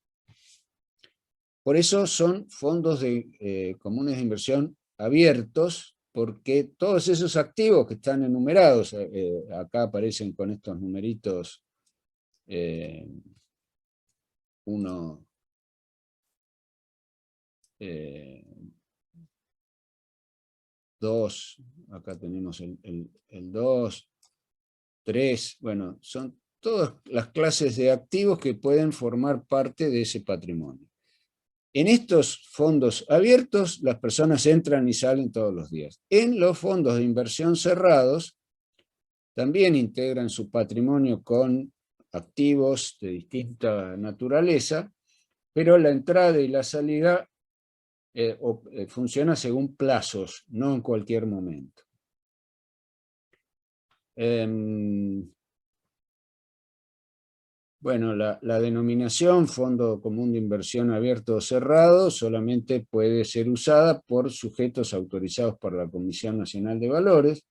Por eso son fondos comunes de inversión abiertos, porque todos esos activos que están enumerados, acá aparecen con estos numeritos 1, 2, acá tenemos el 2, 3, bueno, son todas las clases de activos que pueden formar parte de ese patrimonio. En estos fondos abiertos, las personas entran y salen todos los días. En los fondos de inversión cerrados, también integran su patrimonio con activos de distinta naturaleza, pero la entrada y la salida funciona según plazos, no en cualquier momento. Bueno, la denominación Fondo Común de Inversión Abierto o Cerrado solamente puede ser usada por sujetos autorizados por la Comisión Nacional de Valores,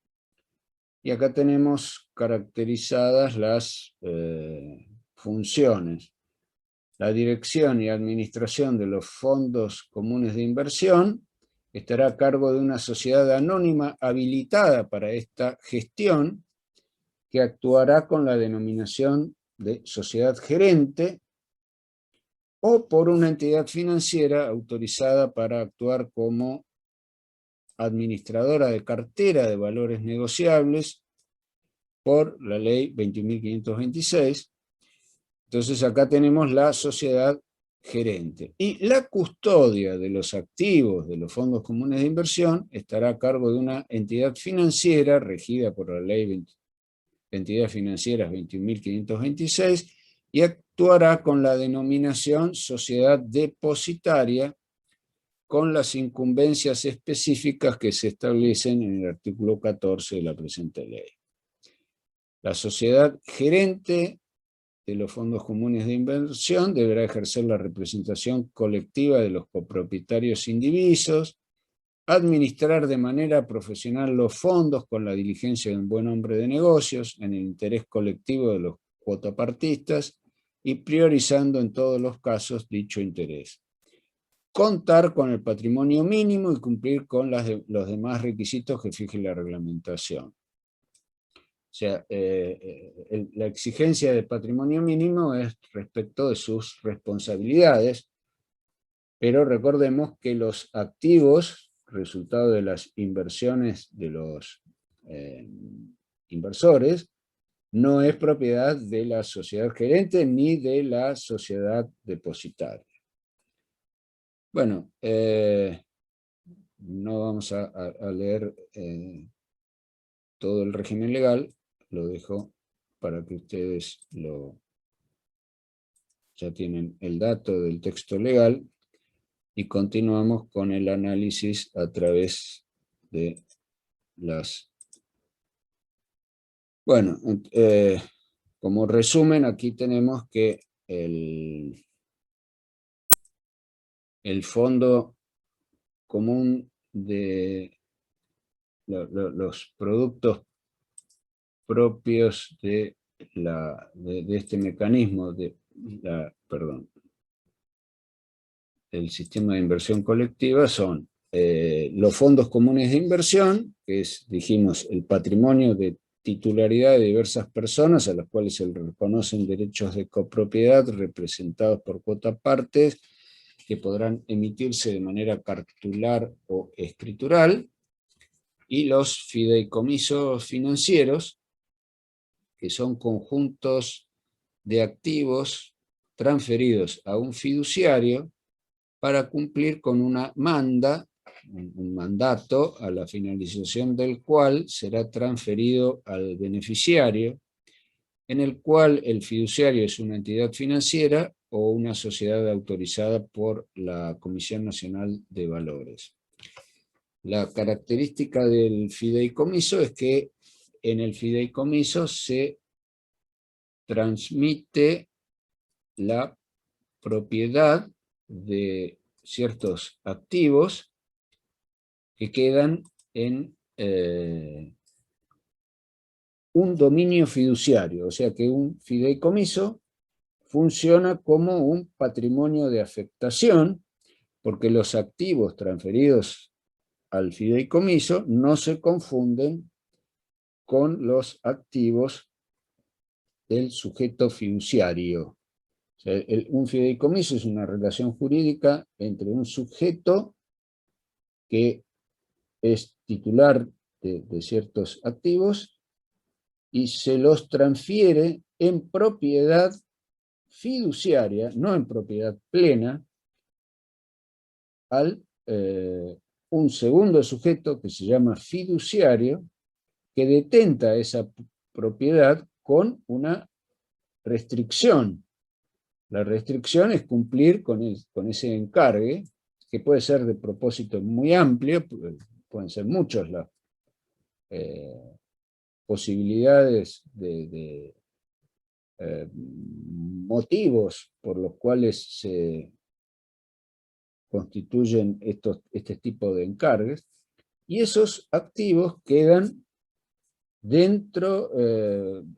y acá tenemos caracterizadas las funciones. La dirección y administración de los fondos comunes de inversión estará a cargo de una sociedad anónima habilitada para esta gestión, que actuará con la denominación de sociedad gerente, o por una entidad financiera autorizada para actuar como administradora de cartera de valores negociables por la ley 21.526. Entonces acá tenemos la sociedad gerente. Y la custodia de los activos de los fondos comunes de inversión estará a cargo de una entidad financiera regida por la ley Entidades Financieras 21.526, y actuará con la denominación sociedad depositaria con las incumbencias específicas que se establecen en el artículo 14 de la presente ley. La sociedad gerente de los fondos comunes de inversión deberá ejercer la representación colectiva de los copropietarios indivisos, administrar de manera profesional los fondos con la diligencia de un buen hombre de negocios en el interés colectivo de los cuotapartistas y priorizando en todos los casos dicho interés. Contar con el patrimonio mínimo y cumplir con los demás requisitos que fije la reglamentación. O sea, la exigencia de patrimonio mínimo es respecto de sus responsabilidades, pero recordemos que los activos, resultado de las inversiones de los inversores, no es propiedad de la sociedad gerente ni de la sociedad depositaria. Bueno, no vamos a leer todo el régimen legal, lo dejo para que ustedes ya tienen el dato del texto legal y continuamos con el análisis a través de las... Bueno, como resumen, aquí tenemos que el fondo común de los productos propios de este mecanismo el sistema de inversión colectiva son los fondos comunes de inversión, que es, dijimos, el patrimonio de titularidad de diversas personas a las cuales se reconocen derechos de copropiedad representados por cuotapartes que podrán emitirse de manera cartular o escritural, y los fideicomisos financieros, que son conjuntos de activos transferidos a un fiduciario para cumplir con un mandato a la finalización del cual será transferido al beneficiario, en el cual el fiduciario es una entidad financiera o una sociedad autorizada por la Comisión Nacional de Valores. La característica del fideicomiso es que en el fideicomiso se transmite la propiedad de ciertos activos que quedan en un dominio fiduciario, o sea que un fideicomiso funciona como un patrimonio de afectación, porque los activos transferidos al fideicomiso no se confunden con los activos del sujeto fiduciario. O sea, un fideicomiso es una relación jurídica entre un sujeto que es titular de ciertos activos y se los transfiere en propiedad fiduciaria, no en propiedad plena, al un segundo sujeto que se llama fiduciario, que detenta esa propiedad con una restricción. La restricción es cumplir con ese encargue, que puede ser de propósito muy amplio, pueden ser muchos las posibilidades de motivos por los cuales se constituyen este tipo de encargues, y esos activos quedan dentro,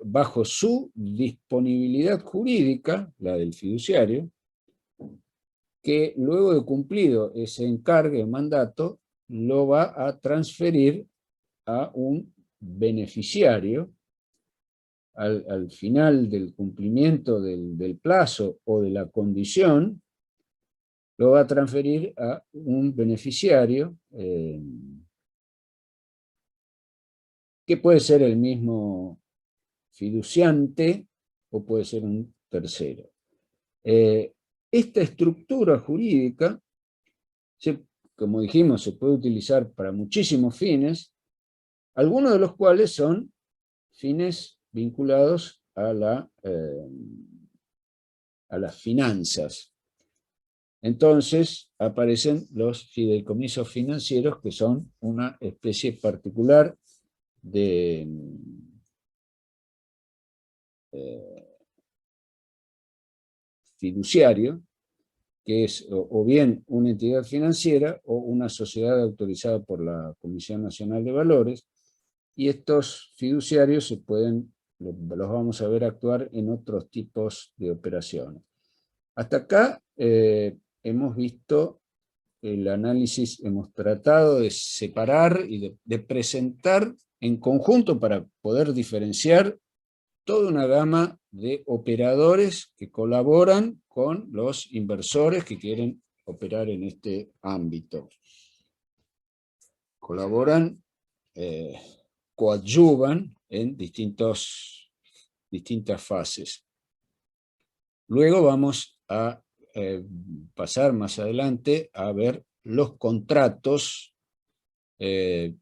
bajo su disponibilidad jurídica, la del fiduciario, que luego de cumplido ese encargue o mandato, lo va a transferir a un beneficiario al final del cumplimiento del plazo o de la condición, lo va a transferir a un beneficiario que puede ser el mismo fiduciante o puede ser un tercero. Esta estructura jurídica, como dijimos, se puede utilizar para muchísimos fines, algunos de los cuales son fines vinculados a las finanzas. Entonces aparecen los fideicomisos financieros, que son una especie particular de fiduciario, que es o bien una entidad financiera o una sociedad autorizada por la Comisión Nacional de Valores, y estos fiduciarios los vamos a ver actuar en otros tipos de operaciones. Hasta acá hemos visto el análisis, hemos tratado de separar y de presentar en conjunto para poder diferenciar toda una gama de operadores que colaboran con los inversores que quieren operar en este ámbito. Colaboran, coadyuvan en distintas fases. Luego vamos a pasar más adelante a ver los contratos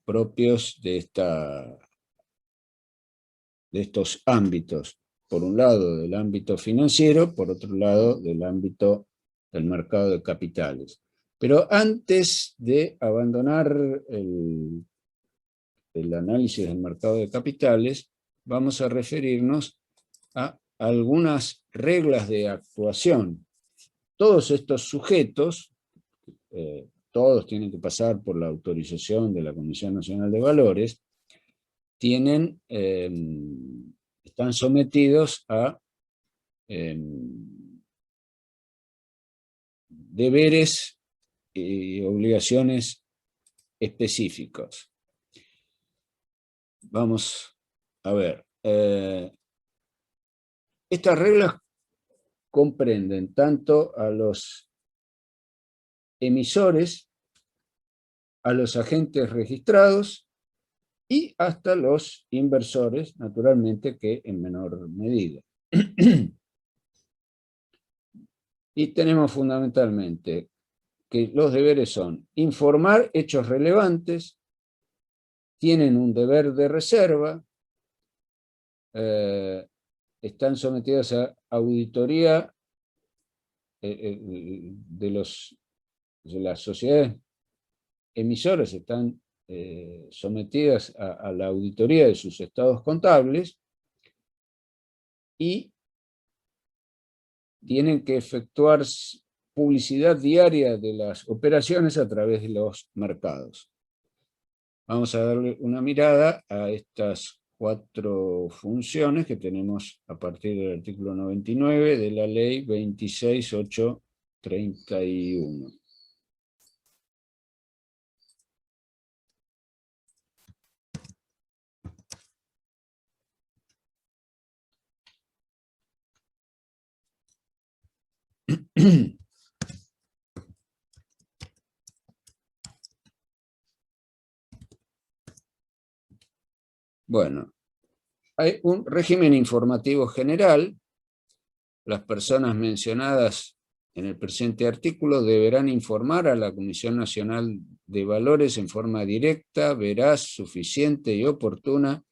propios de estos ámbitos. Por un lado del ámbito financiero, por otro lado del ámbito del mercado de capitales. Pero antes de abandonar el análisis del mercado de capitales, vamos a referirnos a algunas reglas de actuación. Todos estos sujetos, todos tienen que pasar por la autorización de la Comisión Nacional de Valores, están sometidos a deberes y obligaciones específicos. Vamos a ver. Estas reglas comprenden tanto a los emisores, a los agentes registrados y hasta los inversores, naturalmente, que en menor medida. Y tenemos fundamentalmente que los deberes son informar hechos relevantes, tienen un deber de reserva, están sometidos a auditoría de las sociedades emisoras, están sometidas a la auditoría de sus estados contables y tienen que efectuar publicidad diaria de las operaciones a través de los mercados. Vamos a darle una mirada a estas 4 funciones que tenemos a partir del artículo 99 de la ley 26.831. Bueno, hay un régimen informativo general. Las personas mencionadas en el presente artículo deberán informar a la Comisión Nacional de Valores en forma directa, veraz, suficiente y oportuna,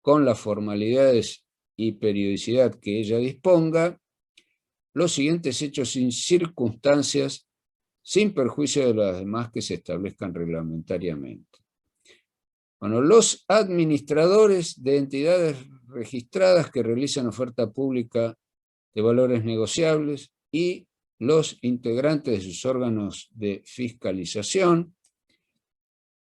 con las formalidades y periodicidad que ella disponga, los siguientes hechos y circunstancias, sin perjuicio de las demás que se establezcan reglamentariamente. Bueno, los administradores de entidades registradas que realizan oferta pública de valores negociables y los integrantes de sus órganos de fiscalización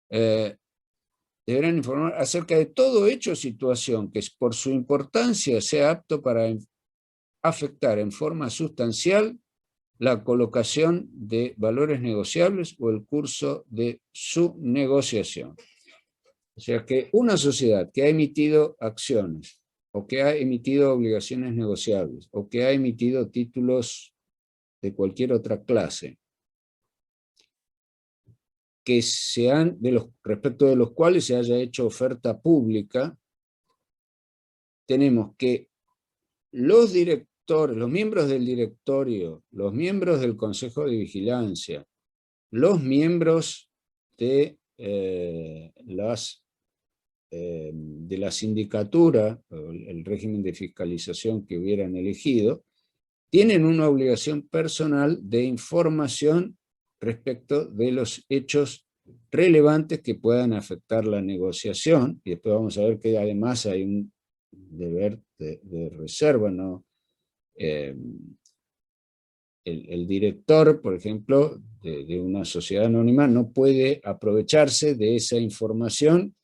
deberán informar acerca de todo hecho o situación que por su importancia sea apto para afectar en forma sustancial la colocación de valores negociables o el curso de su negociación. O sea que una sociedad que ha emitido acciones o que ha emitido obligaciones negociables o que ha emitido títulos de cualquier otra clase, que respecto de los cuales se haya hecho oferta pública, tenemos que los directores, los miembros del directorio, los miembros del Consejo de Vigilancia, los miembros de la sindicatura, el régimen de fiscalización que hubieran elegido, tienen una obligación personal de información respecto de los hechos relevantes que puedan afectar la negociación, y después vamos a ver que además hay un deber de reserva, ¿no? El director, por ejemplo, de una sociedad anónima no puede aprovecharse de esa información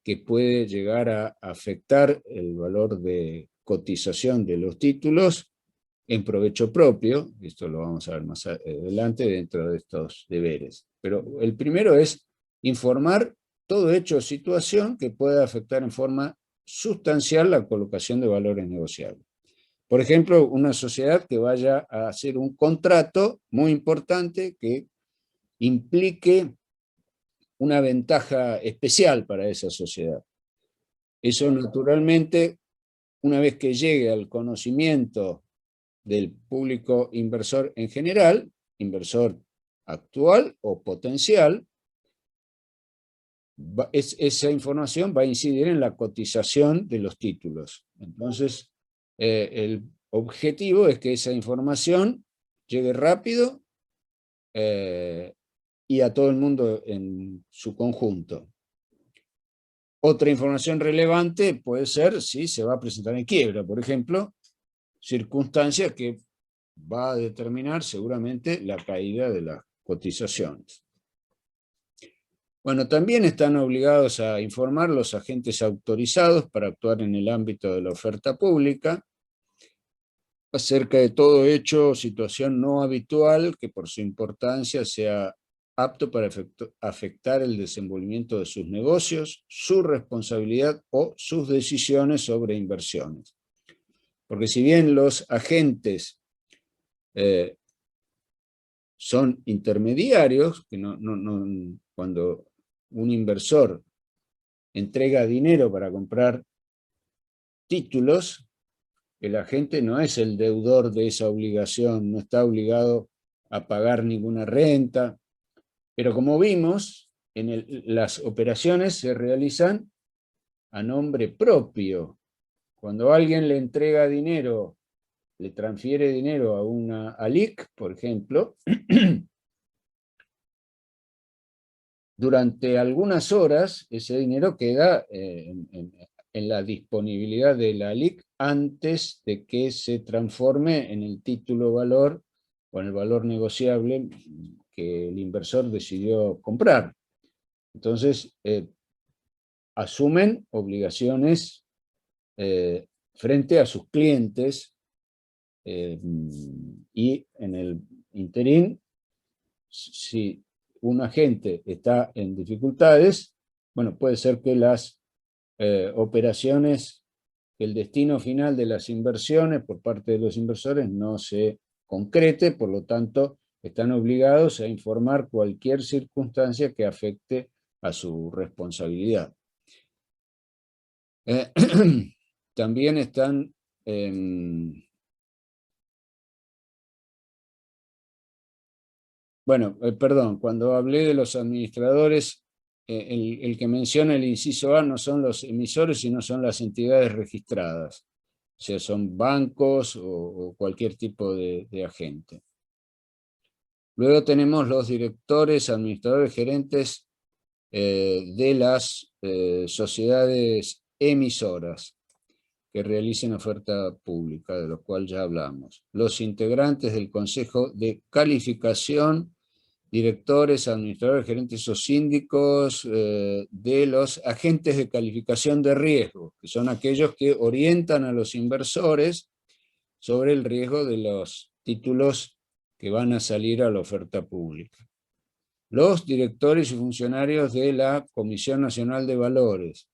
que puede llegar a afectar el valor de cotización de los títulos en provecho propio. Esto lo vamos a ver más adelante dentro de estos deberes. Pero el primero es informar todo hecho o situación que pueda afectar en forma sustancial la colocación de valores negociables. Por ejemplo, una sociedad que vaya a hacer un contrato muy importante que implique una ventaja especial para esa sociedad. Eso naturalmente, una vez que llegue al conocimiento del público inversor en general, inversor actual o potencial, esa información va a incidir en la cotización de los títulos. Entonces, el objetivo es que esa información llegue rápido y a todo el mundo en su conjunto. Otra información relevante puede ser si se va a presentar en quiebra, por ejemplo, circunstancia que va a determinar seguramente la caída de las cotizaciones. Bueno, también están obligados a informar los agentes autorizados para actuar en el ámbito de la oferta pública acerca de todo hecho o situación no habitual que por su importancia sea apto para afectar el desenvolvimiento de sus negocios, su responsabilidad o sus decisiones sobre inversiones. Porque si bien los agentes son intermediarios, que cuando un inversor entrega dinero para comprar títulos, el agente no es el deudor de esa obligación, no está obligado a pagar ninguna renta, pero como vimos, las operaciones se realizan a nombre propio. Cuando alguien le entrega dinero, le transfiere dinero a una ALIC, por ejemplo, durante algunas horas ese dinero queda en la disponibilidad de la ALIC antes de que se transforme en el título valor o en el valor negociable que el inversor decidió comprar. Entonces, asumen obligaciones frente a sus clientes y en el interín, si un agente está en dificultades, bueno, puede ser que las operaciones, que el destino final de las inversiones por parte de los inversores no se concrete, por lo tanto, están obligados a informar cualquier circunstancia que afecte a su responsabilidad. También están bueno, perdón, cuando hablé de los administradores, el que menciona el inciso A no son los emisores, sino son las entidades registradas. O sea, son bancos o cualquier tipo de agente. Luego tenemos los directores, administradores, gerentes de las sociedades emisoras que realicen oferta pública, de lo cual ya hablamos. Los integrantes del Consejo de Calificación, directores, administradores, gerentes o síndicos de los agentes de calificación de riesgo, que son aquellos que orientan a los inversores sobre el riesgo de los títulos que van a salir a la oferta pública. Los directores y funcionarios de la Comisión Nacional de Valores.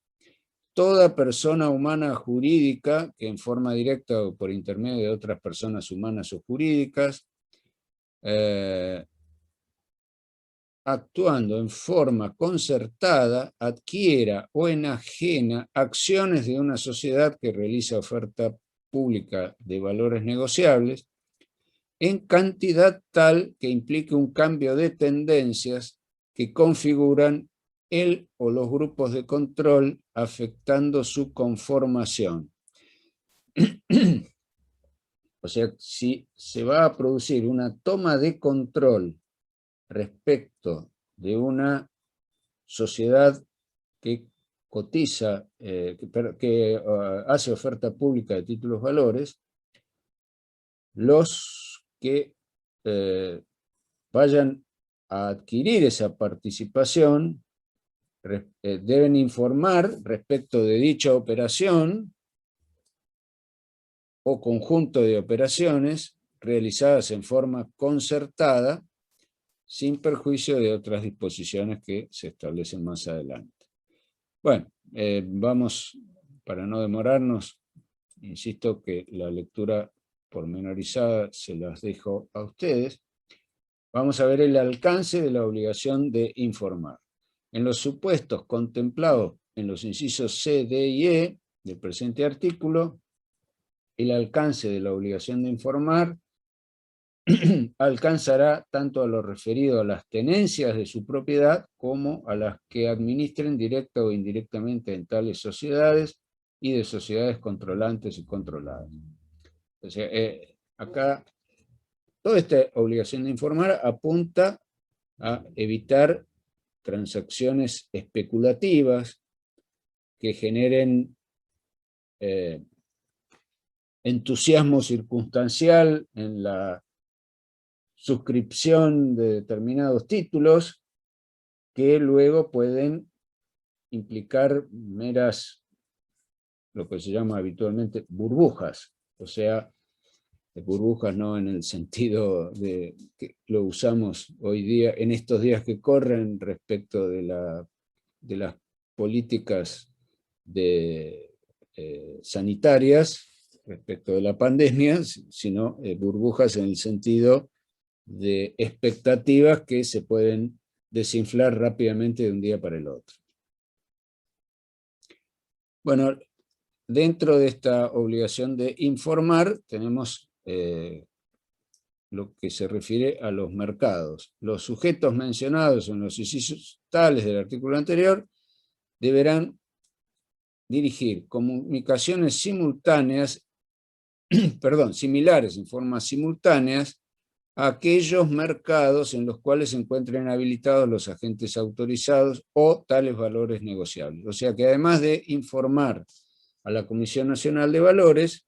Toda persona humana jurídica que en forma directa o por intermedio de otras personas humanas o jurídicas actuando en forma concertada, adquiera o enajena acciones de una sociedad que realiza oferta pública de valores negociables en cantidad tal que implique un cambio de tendencias que configuran el o los grupos de control afectando su conformación. O sea, si se va a producir una toma de control respecto de una sociedad que cotiza, que hace oferta pública de títulos valores, los que vayan a adquirir esa participación deben informar respecto de dicha operación o conjunto de operaciones realizadas en forma concertada sin perjuicio de otras disposiciones que se establecen más adelante. Bueno, vamos, para no demorarnos, insisto que la lectura pormenorizada se las dejo a ustedes. Vamos a ver el alcance de la obligación de informar. En los supuestos contemplados en los incisos C, D y E del presente artículo, el alcance de la obligación de informar alcanzará tanto a lo referido a las tenencias de su propiedad como a las que administren directa o indirectamente en tales sociedades y de sociedades controlantes y controladas. O sea, acá toda esta obligación de informar apunta a evitar transacciones especulativas que generen entusiasmo circunstancial en la suscripción de determinados títulos que luego pueden implicar meras, lo que se llama habitualmente burbujas, o sea, burbujas no en el sentido de que lo usamos hoy día, en estos días que corren respecto de las políticas sanitarias respecto de la pandemia, sino burbujas en el sentido de expectativas que se pueden desinflar rápidamente de un día para el otro. Bueno, dentro de esta obligación de informar tenemos lo que se refiere a los mercados. Los sujetos mencionados en los incisos tales del artículo anterior deberán dirigir comunicaciones simultáneas, similares en formas simultáneas a aquellos mercados en los cuales se encuentren habilitados los agentes autorizados o tales valores negociables. O sea que además de informar a la Comisión Nacional de Valores,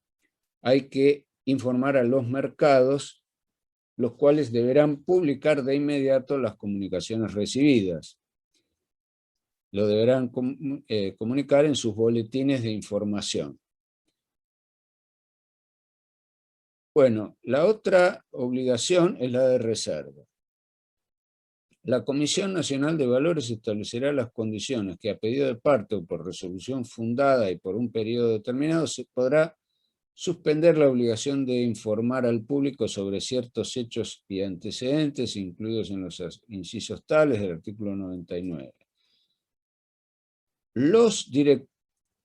hay que informar a los mercados, los cuales deberán publicar de inmediato las comunicaciones recibidas. Lo deberán comunicar en sus boletines de información. Bueno, la otra obligación es la de reserva. La Comisión Nacional de Valores establecerá las condiciones que a pedido de parte o por resolución fundada y por un periodo determinado se podrá suspender la obligación de informar al público sobre ciertos hechos y antecedentes incluidos en los incisos tales del artículo 99.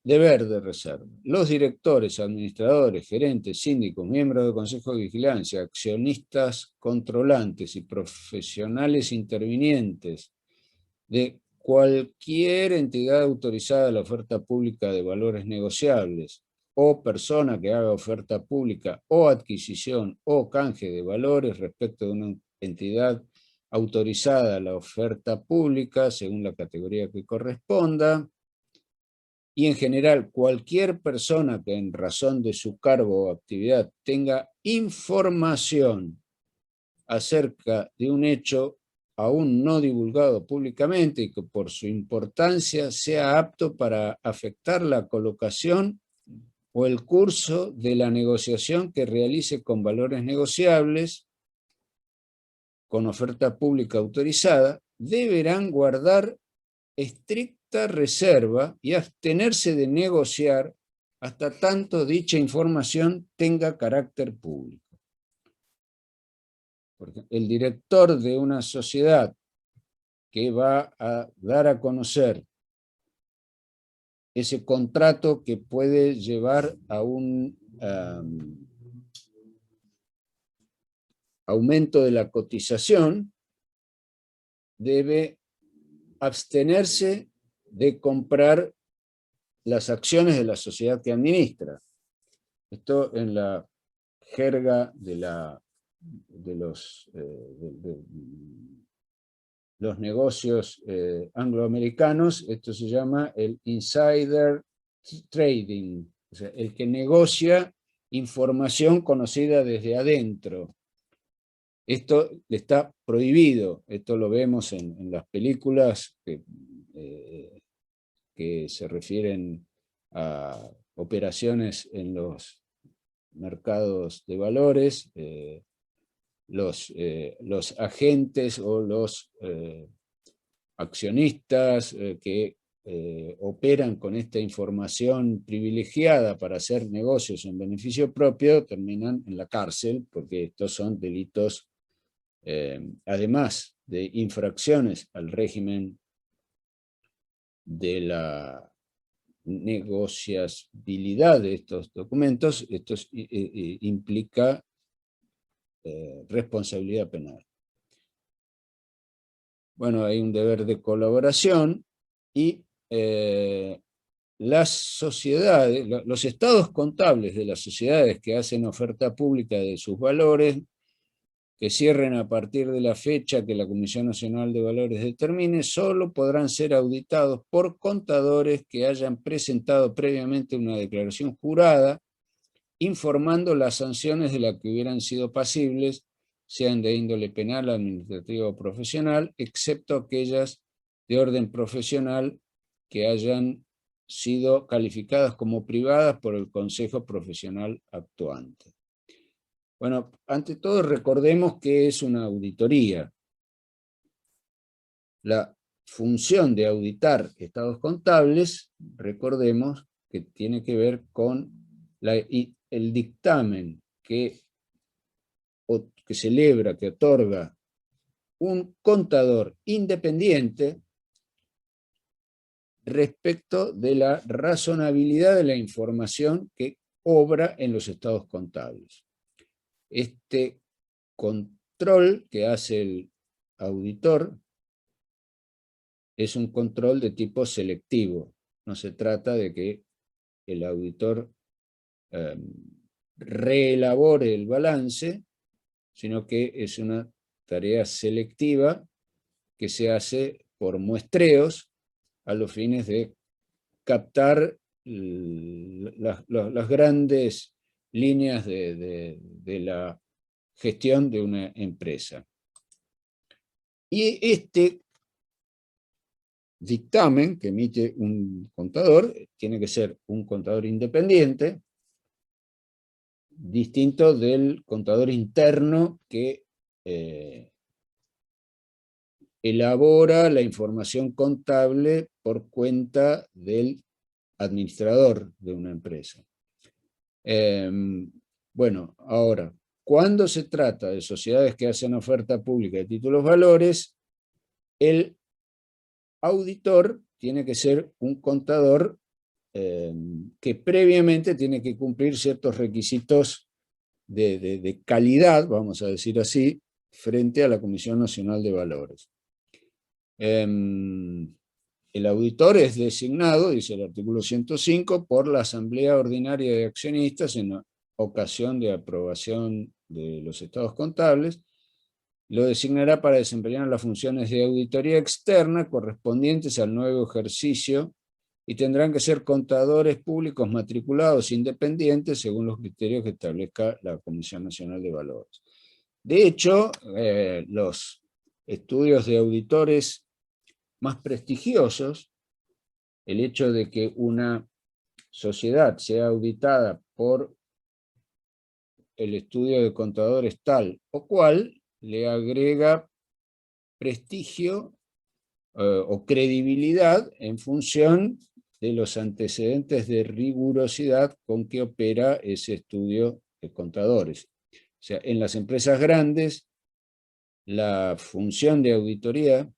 Deber de reserva. Los directores, administradores, gerentes, síndicos, miembros del Consejo de Vigilancia, accionistas controlantes y profesionales intervinientes de cualquier entidad autorizada a la oferta pública de valores negociables o persona que haga oferta pública o adquisición o canje de valores respecto de una entidad autorizada a la oferta pública según la categoría que corresponda, y en general cualquier persona que en razón de su cargo o actividad tenga información acerca de un hecho aún no divulgado públicamente y que por su importancia sea apto para afectar la colocación o el curso de la negociación que realice con valores negociables, con oferta pública autorizada, deberán guardar estricta reserva y abstenerse de negociar hasta tanto dicha información tenga carácter público. Porque el director de una sociedad que va a dar a conocer ese contrato que puede llevar a un aumento de la cotización, debe abstenerse de comprar las acciones de la sociedad que administra. Esto en la jerga de los negocios angloamericanos, esto se llama el insider trading, o sea, el que negocia información conocida desde adentro. Esto está prohibido, esto lo vemos en las películas que se refieren a operaciones en los mercados de valores, los agentes o los accionistas que operan con esta información privilegiada para hacer negocios en beneficio propio terminan en la cárcel, porque estos son delitos, además de infracciones al régimen de la negociabilidad de estos documentos, esto implica responsabilidad penal. Bueno, hay un deber de colaboración y las sociedades, los estados contables de las sociedades que hacen oferta pública de sus valores, que cierren a partir de la fecha que la Comisión Nacional de Valores determine, solo podrán ser auditados por contadores que hayan presentado previamente una declaración jurada informando las sanciones de las que hubieran sido pasibles, sean de índole penal, administrativa o profesional, excepto aquellas de orden profesional que hayan sido calificadas como privadas por el Consejo Profesional actuante. Bueno, ante todo recordemos que es una auditoría. La función de auditar estados contables, recordemos que tiene que ver con el dictamen que celebra, que otorga un contador independiente respecto de la razonabilidad de la información que obra en los estados contables. Este control que hace el auditor es un control de tipo selectivo. No se trata de que el auditor reelabore el balance, sino que es una tarea selectiva que se hace por muestreos a los fines de captar las grandes líneas de la gestión de una empresa. Y este dictamen que emite un contador tiene que ser un contador independiente, distinto del contador interno que elabora la información contable por cuenta del administrador de una empresa. Bueno, ahora, cuando se trata de sociedades que hacen oferta pública de títulos valores, el auditor tiene que ser un contador que previamente tiene que cumplir ciertos requisitos de calidad, vamos a decir así, frente a la Comisión Nacional de Valores. El auditor es designado, dice el artículo 105, por la Asamblea Ordinaria de Accionistas en ocasión de aprobación de los estados contables. Lo designará para desempeñar las funciones de auditoría externa correspondientes al nuevo ejercicio y tendrán que ser contadores públicos matriculados independientes según los criterios que establezca la Comisión Nacional de Valores. De hecho, los estudios de auditores más prestigiosos, el hecho de que una sociedad sea auditada por el estudio de contadores tal o cual, le agrega prestigio o credibilidad en función de los antecedentes de rigurosidad con que opera ese estudio de contadores. O sea, en las empresas grandes, la función de auditoría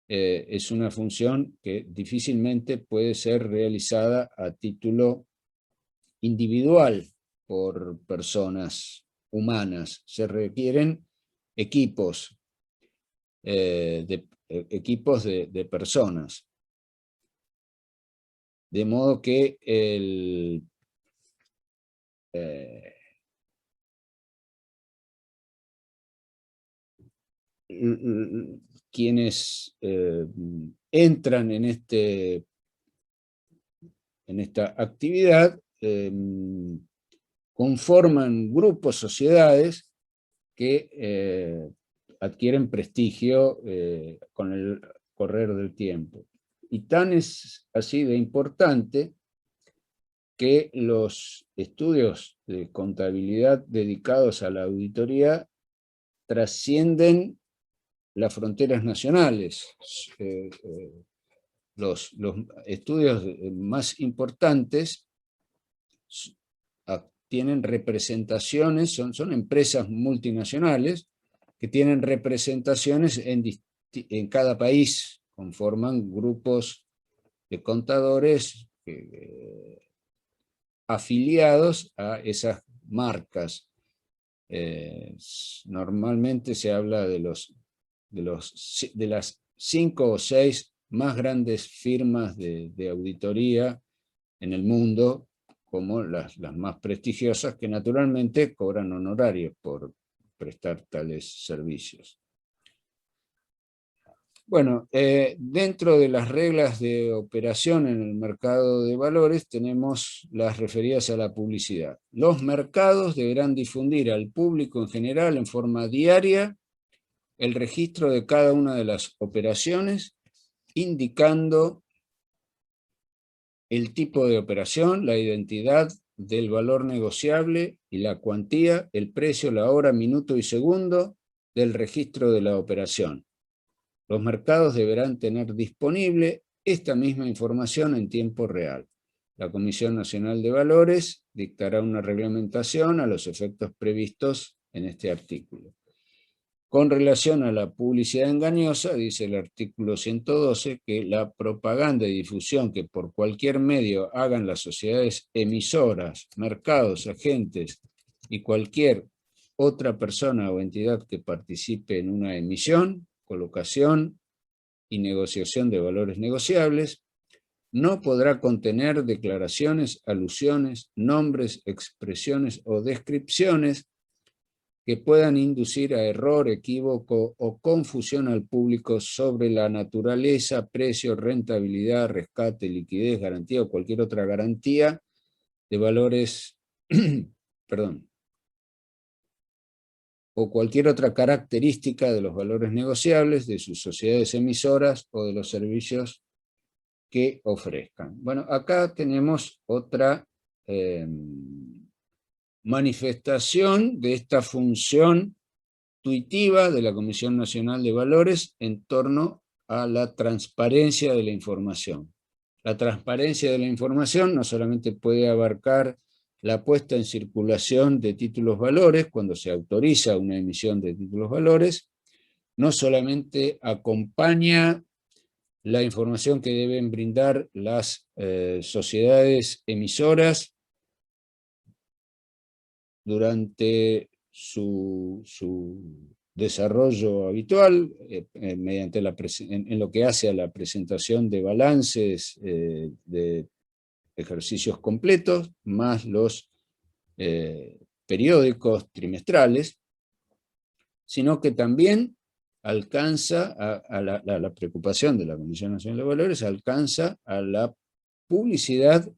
es una función que difícilmente puede ser realizada a título individual por personas humanas. Se requieren equipos, equipos de personas. De modo que quienes entran en esta actividad conforman grupos, sociedades que adquieren prestigio con el correr del tiempo. Y tan es así de importante que los estudios de contabilidad dedicados a la auditoría trascienden las fronteras nacionales. Los estudios más importantes tienen representaciones, son empresas multinacionales que tienen representaciones en cada país, conforman grupos de contadores afiliados a esas marcas. Normalmente se habla de las 5 o 6 más grandes firmas de auditoría en el mundo, como las más prestigiosas, que naturalmente cobran honorarios por prestar tales servicios. Bueno, dentro de las reglas de operación en el mercado de valores tenemos las referidas a la publicidad. Los mercados deberán difundir al público en general en forma diaria el registro de cada una de las operaciones, indicando el tipo de operación, la identidad del valor negociable y la cuantía, el precio, la hora, minuto y segundo del registro de la operación. Los mercados deberán tener disponible esta misma información en tiempo real. La Comisión Nacional de Valores dictará una reglamentación a los efectos previstos en este artículo. Con relación a la publicidad engañosa, dice el artículo 112 que la propaganda y difusión que por cualquier medio hagan las sociedades emisoras, mercados, agentes y cualquier otra persona o entidad que participe en una emisión, colocación y negociación de valores negociables, no podrá contener declaraciones, alusiones, nombres, expresiones o descripciones que puedan inducir a error, equívoco o confusión al público sobre la naturaleza, precio, rentabilidad, rescate, liquidez, garantía o cualquier otra garantía de valores, perdón, o cualquier otra característica de los valores negociables, de sus sociedades emisoras o de los servicios que ofrezcan. Bueno, acá tenemos otra manifestación de esta función tuitiva de la Comisión Nacional de Valores en torno a la transparencia de la información. La transparencia de la información no solamente puede abarcar la puesta en circulación de títulos valores, cuando se autoriza una emisión de títulos valores, no solamente acompaña la información que deben brindar las sociedades emisoras durante su desarrollo habitual, mediante en lo que hace a la presentación de balances de ejercicios completos, más los periódicos trimestrales, sino que también alcanza a la preocupación de la Comisión Nacional de Valores, alcanza a la publicidad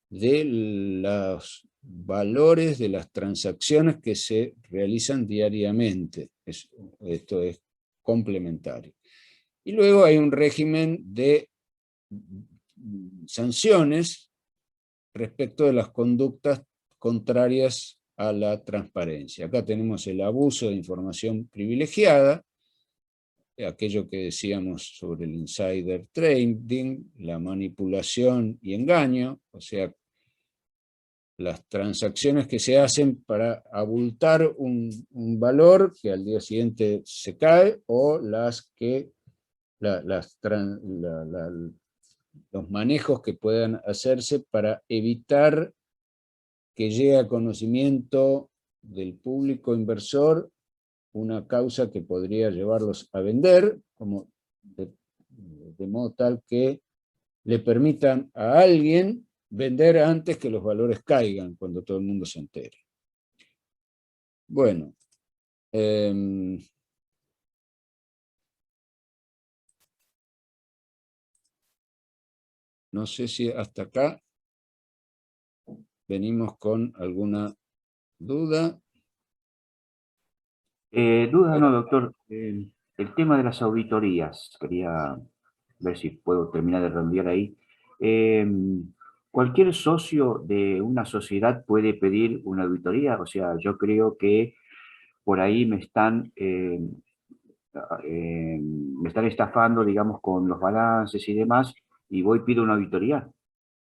de los valores de las transacciones que se realizan diariamente. Esto es complementario. Y luego hay un régimen de sanciones respecto de las conductas contrarias a la transparencia. Acá tenemos el abuso de información privilegiada, aquello que decíamos sobre el insider trading, la manipulación y engaño, o sea, las transacciones que se hacen para abultar un valor que al día siguiente se cae, o los manejos que puedan hacerse para evitar que llegue a conocimiento del público inversor una causa que podría llevarlos a vender, de modo tal que le permitan a alguien vender antes que los valores caigan, cuando todo el mundo se entere. Bueno, No sé si hasta acá venimos con alguna duda.
Dudas no, doctor. El tema de las auditorías, quería ver si puedo terminar de redondear ahí. Eh, ¿Cualquier socio de una sociedad puede pedir una auditoría? O sea, yo creo que por ahí me están estafando, digamos, con los balances y demás, y voy y pido una auditoría.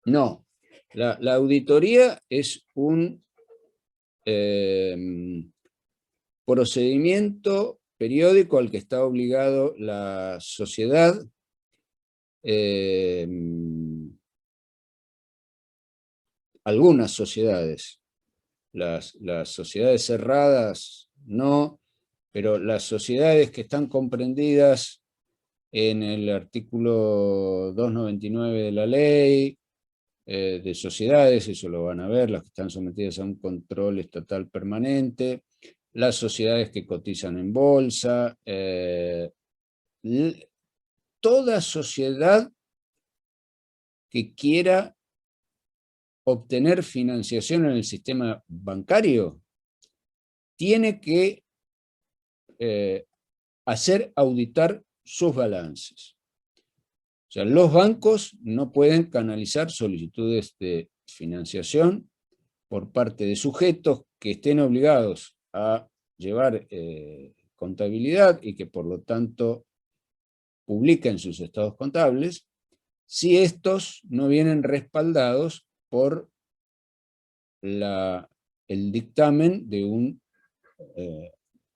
No, la auditoría es un procedimiento periódico al que está obligado la sociedad, algunas sociedades. Las sociedades cerradas no, pero las sociedades que están comprendidas en el artículo 299 de la ley de sociedades, eso lo van a ver, las que están sometidas a un control estatal permanente, las sociedades que cotizan en bolsa, toda sociedad que quiera obtener financiación en el sistema bancario tiene que hacer auditar sus balances. O sea, los bancos no pueden canalizar solicitudes de financiación por parte de sujetos que estén obligados a llevar contabilidad y que por lo tanto publiquen sus estados contables, si estos no vienen respaldados por el dictamen de un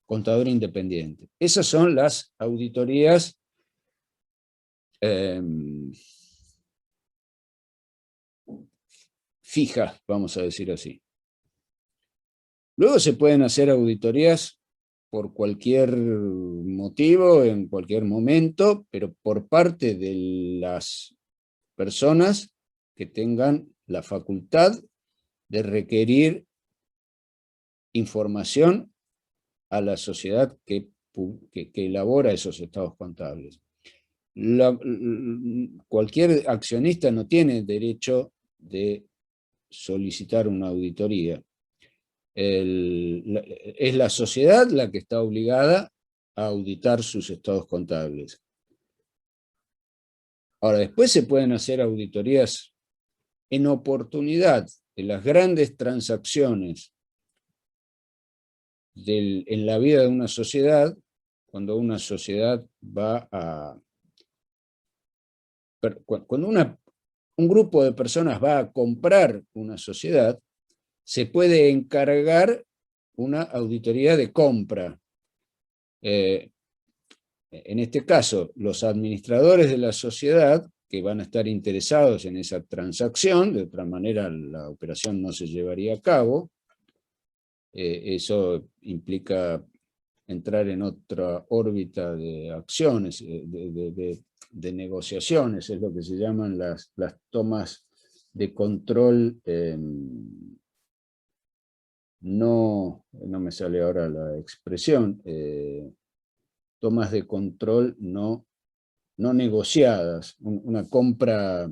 contador independiente. Esas son las auditorías fijas, vamos a decir así. Luego se pueden hacer auditorías por cualquier motivo, en cualquier momento, pero por parte de las personas que tengan la facultad de requerir información a la sociedad que elabora esos estados contables. Cualquier accionista no tiene derecho de solicitar una auditoría. Es la sociedad la que está obligada a auditar sus estados contables. Ahora, después se pueden hacer auditorías en oportunidad de las grandes transacciones en la vida de una sociedad, cuando una sociedad va a... Cuando un grupo de personas va a comprar una sociedad, se puede encargar una auditoría de compra. En este caso, los administradores de la sociedad que van a estar interesados en esa transacción, de otra manera la operación no se llevaría a cabo, eso implica entrar en otra órbita de acciones, de negociaciones, es lo que se llaman las tomas de control, no me sale ahora la expresión, tomas de control no negociadas, una compra,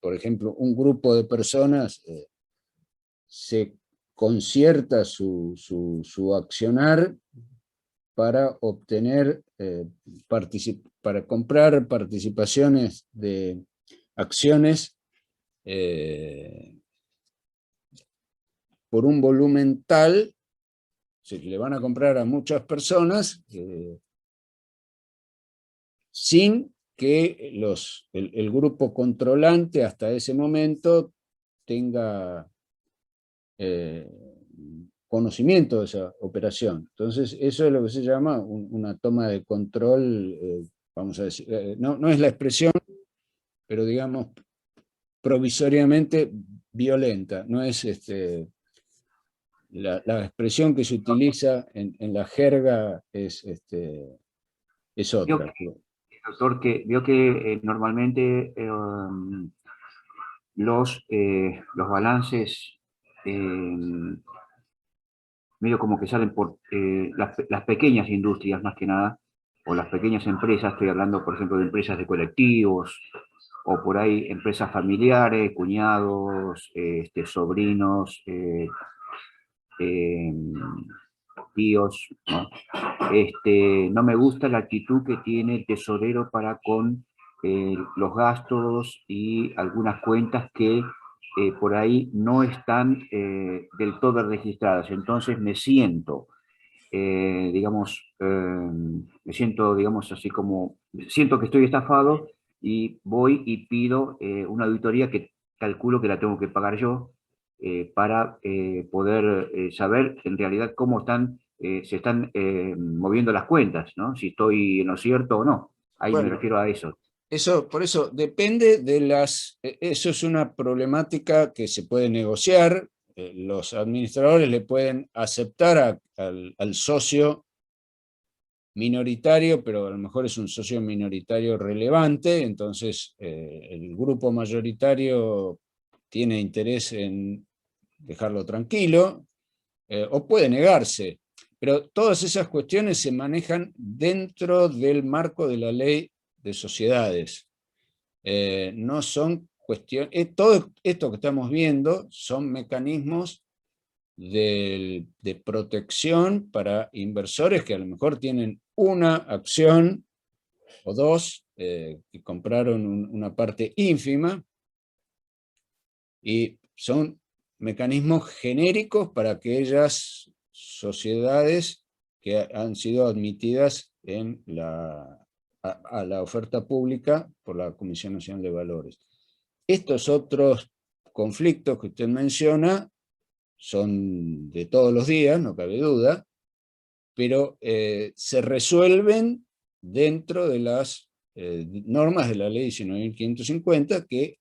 por ejemplo, un grupo de personas se concierta su accionar para obtener, para comprar participaciones de acciones por un volumen tal, se le van a comprar a muchas personas sin que el grupo controlante hasta ese momento tenga conocimiento de esa operación. Entonces, eso es lo que se llama una toma de control, vamos a decir, no es la expresión, pero digamos, provisoriamente violenta, no es la expresión que se utiliza en la jerga es otra.
Doctor, que veo que normalmente los balances medio como que salen por las pequeñas industrias más que nada, o las pequeñas empresas, estoy hablando por ejemplo de empresas de colectivos, o por ahí empresas familiares, cuñados, sobrinos, eh, tíos, ¿no? No me gusta la actitud que tiene el tesorero para con los gastos y algunas cuentas que por ahí no están del todo registradas. Entonces me siento, digamos, así como, siento que estoy estafado y voy y pido una auditoría que calculo que la tengo que pagar yo para poder saber en realidad cómo se están moviendo las cuentas, ¿no? Si estoy en lo cierto o no. Ahí me
Bueno,
refiero a eso.
eso, por eso depende de eso es una problemática que se puede negociar. Los administradores le pueden aceptar al socio minoritario, pero a lo mejor es un socio minoritario relevante, entonces el grupo mayoritario tiene interés en dejarlo tranquilo, o puede negarse. Pero todas esas cuestiones se manejan dentro del marco de la ley de sociedades. No son cuestiones, todo esto que estamos viendo son mecanismos de protección para inversores que a lo mejor tienen una acción o dos, que compraron una parte ínfima, y son mecanismos genéricos para aquellas sociedades que han sido admitidas a la oferta pública por la Comisión Nacional de Valores. Estos otros conflictos que usted menciona son de todos los días, no cabe duda, pero se resuelven dentro de las normas de la ley 19.550 que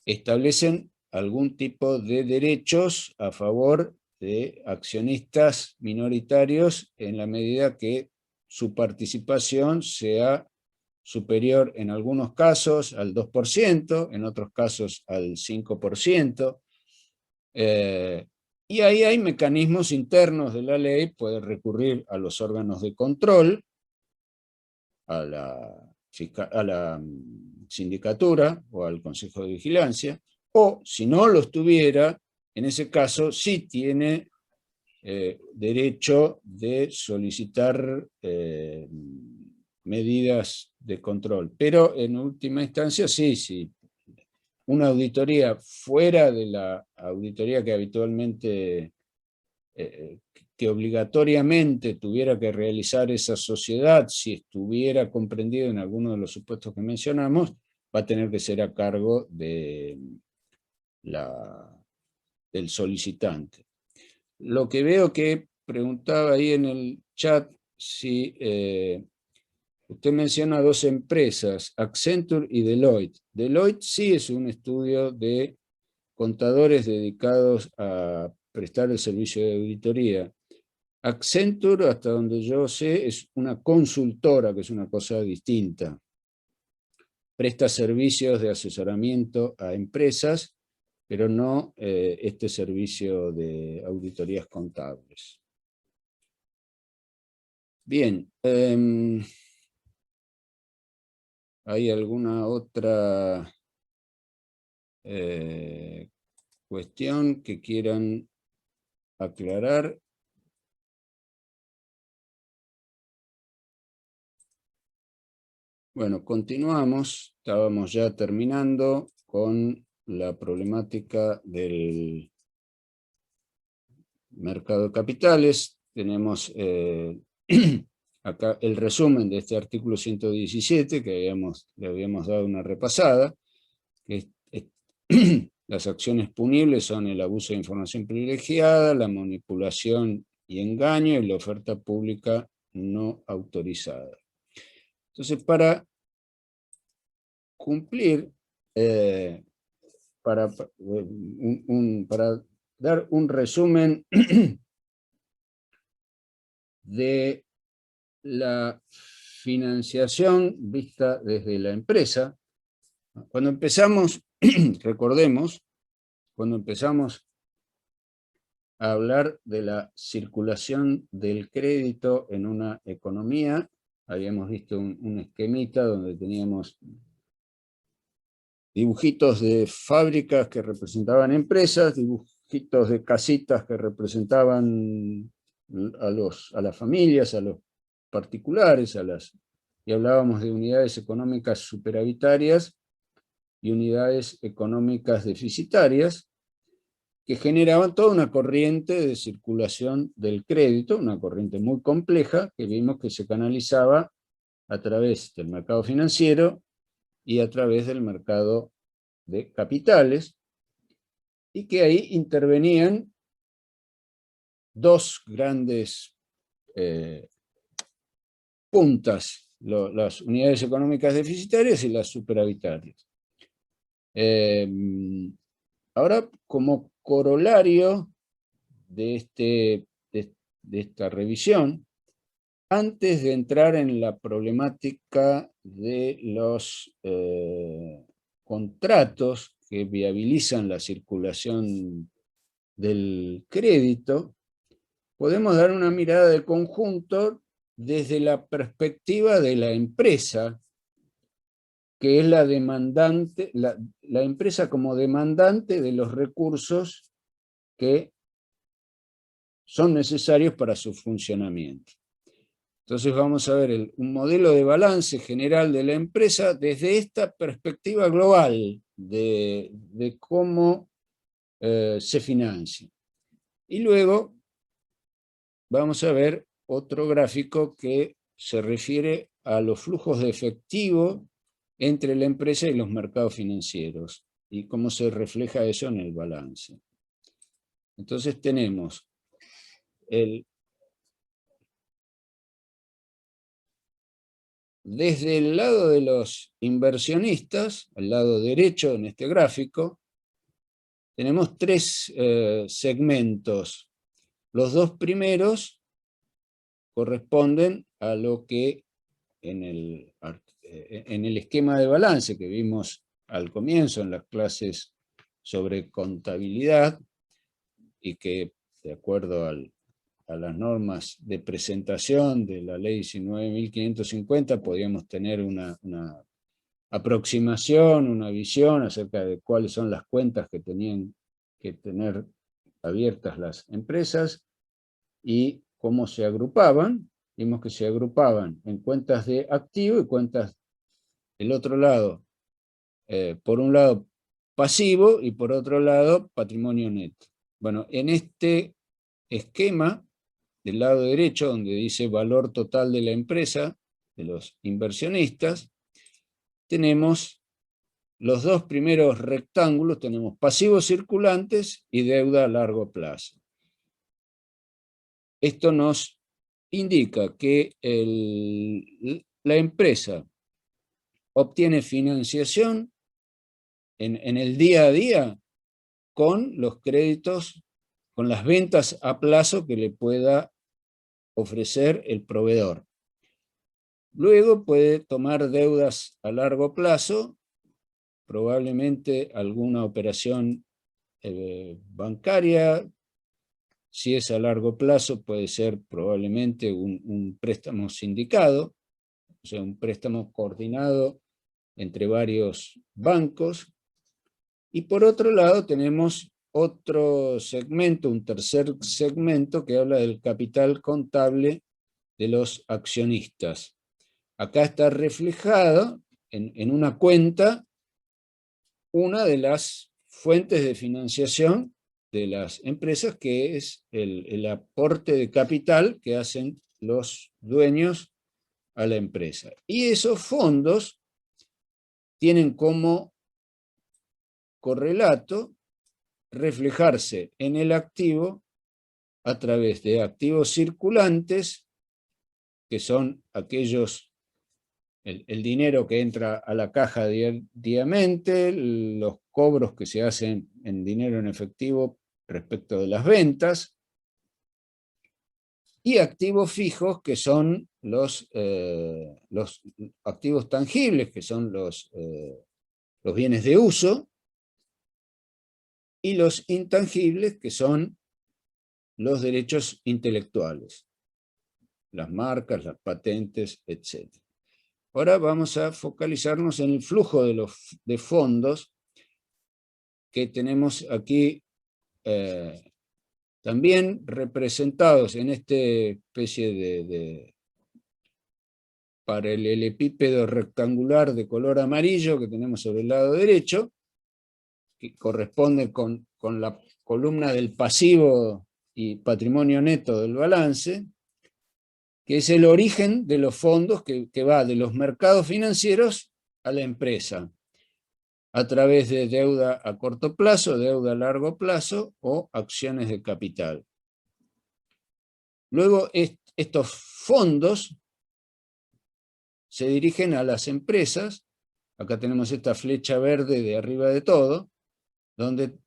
establecen algún tipo de derechos a favor de accionistas minoritarios en la medida que su participación sea superior en algunos casos al 2%, en otros casos al 5%. Y ahí hay mecanismos internos de la ley, puede recurrir a los órganos de control, a la sindicatura o al Consejo de Vigilancia, o si no los tuviera, en ese caso sí tiene derecho de solicitar medidas de control. Pero en última instancia sí, una auditoría fuera de la auditoría que habitualmente, que obligatoriamente tuviera que realizar esa sociedad, si estuviera comprendido en alguno de los supuestos que mencionamos, va a tener que ser a cargo del solicitante. Lo que veo que preguntaba ahí en el chat, si usted menciona dos empresas, Accenture y Deloitte. Deloitte sí es un estudio de contadores dedicados a prestar el servicio de auditoría. Accenture, hasta donde yo sé, es una consultora, que es una cosa distinta. Presta servicios de asesoramiento a empresas, pero no este servicio de auditorías contables. Bien, ¿hay alguna otra cuestión que quieran aclarar? Bueno, continuamos. Estábamos ya terminando con la problemática del mercado de capitales. Tenemos acá el resumen de este artículo 117, que le habíamos dado una repasada. Las acciones punibles son el abuso de información privilegiada, la manipulación y engaño, y la oferta pública no autorizada. Entonces, para cumplir, para dar un resumen de la financiación vista desde la empresa, cuando empezamos, recordemos, cuando empezamos a hablar de la circulación del crédito en una economía, habíamos visto un esquemita donde teníamos dibujitos de fábricas que representaban empresas, dibujitos de casitas que representaban a las familias, a los particulares, y hablábamos de unidades económicas superavitarias y unidades económicas deficitarias, que generaban toda una corriente de circulación del crédito, una corriente muy compleja, que vimos que se canalizaba a través del mercado financiero y a través del mercado de capitales, y que ahí intervenían dos grandes puntas, las unidades económicas deficitarias y las superavitarias. Ahora, como corolario de esta revisión, antes de entrar en la problemática de los contratos que viabilizan la circulación del crédito, podemos dar una mirada de conjunto desde la perspectiva de la empresa, que es la demandante, la empresa como demandante de los recursos que son necesarios para su funcionamiento. Entonces vamos a ver un modelo de balance general de la empresa desde esta perspectiva global de cómo se financia. Y luego vamos a ver otro gráfico que se refiere a los flujos de efectivo entre la empresa y los mercados financieros y cómo se refleja eso en el balance. Entonces tenemos desde el lado de los inversionistas, al lado derecho en este gráfico, tenemos tres segmentos. Los dos primeros corresponden a lo que en el esquema de balance que vimos al comienzo en las clases sobre contabilidad, y que de acuerdo a las normas de presentación de la ley 19.550 podíamos tener una aproximación, una visión acerca de cuáles son las cuentas que tenían que tener abiertas las empresas y cómo se agrupaban. Vimos que se agrupaban en cuentas de activo y cuentas del otro lado, por un lado pasivo y por otro lado patrimonio neto. Bueno, en este esquema del lado derecho, donde dice valor total de la empresa, de los inversionistas, tenemos los dos primeros rectángulos, tenemos pasivos circulantes y deuda a largo plazo. Esto nos indica que la empresa obtiene financiación en el día a día con los créditos, con las ventas a plazo que le pueda ofrecer el proveedor. Luego puede tomar deudas a largo plazo, probablemente alguna operación bancaria. Si es a largo plazo, puede ser probablemente un préstamo sindicado, o sea, un préstamo coordinado entre varios bancos. Y por otro lado tenemos otro segmento, un tercer segmento que habla del capital contable de los accionistas. Acá está reflejado en una cuenta una de las fuentes de financiación de las empresas, que es el aporte de capital que hacen los dueños a la empresa. Y esos fondos tienen como correlato reflejarse en el activo a través de activos circulantes, que son aquellos, el dinero que entra a la caja diariamente, los cobros que se hacen en dinero en efectivo respecto de las ventas, y activos fijos, que son los activos tangibles, que son los bienes de uso, y los intangibles, que son los derechos intelectuales, las marcas, las patentes, etc. Ahora vamos a focalizarnos en el flujo de fondos que tenemos aquí también representados en esta especie de paralelepípedo rectangular de color amarillo que tenemos sobre el lado derecho, que corresponde con la columna del pasivo y patrimonio neto del balance, que es el origen de los fondos que va de los mercados financieros a la empresa, a través de deuda a corto plazo, deuda a largo plazo o acciones de capital. Luego estos fondos se dirigen a las empresas. Acá tenemos esta flecha verde de arriba de todo, donde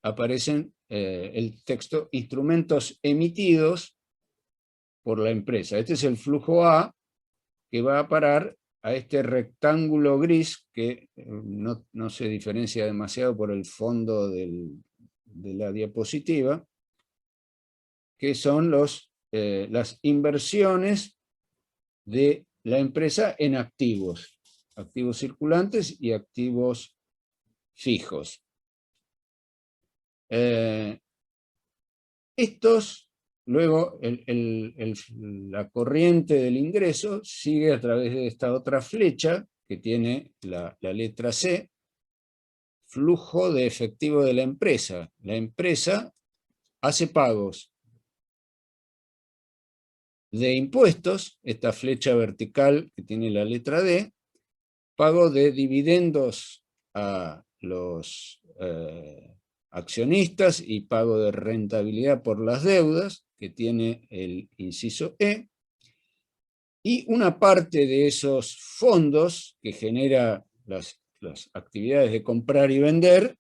aparecen el texto instrumentos emitidos por la empresa. Este es el flujo A, que va a parar a este rectángulo gris que no se diferencia demasiado por el fondo de la diapositiva, que son las inversiones de la empresa en activos circulantes y activos fijos. Luego la corriente del ingreso sigue a través de esta otra flecha que tiene la letra C, flujo de efectivo de la empresa. La empresa hace pagos de impuestos, esta flecha vertical que tiene la letra D, pago de dividendos a los accionistas y pago de rentabilidad por las deudas, que tiene el inciso E, y una parte de esos fondos que genera las actividades de comprar y vender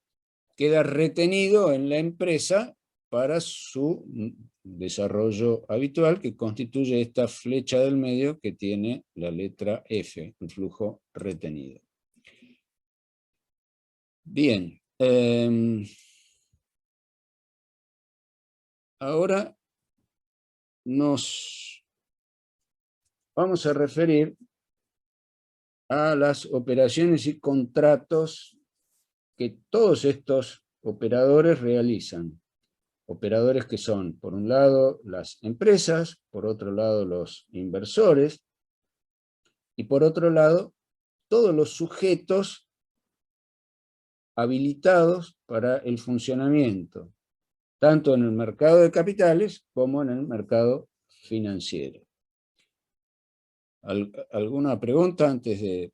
queda retenido en la empresa para su desarrollo habitual, que constituye esta flecha del medio que tiene la letra F, el flujo retenido. Bien. Ahora nos vamos a referir a las operaciones y contratos que todos estos operadores realizan. Operadores que son, por un lado, las empresas, por otro lado, los inversores, y por otro lado, todos los sujetos habilitados para el funcionamiento, tanto en el mercado de capitales como en el mercado financiero. ¿Alguna pregunta antes de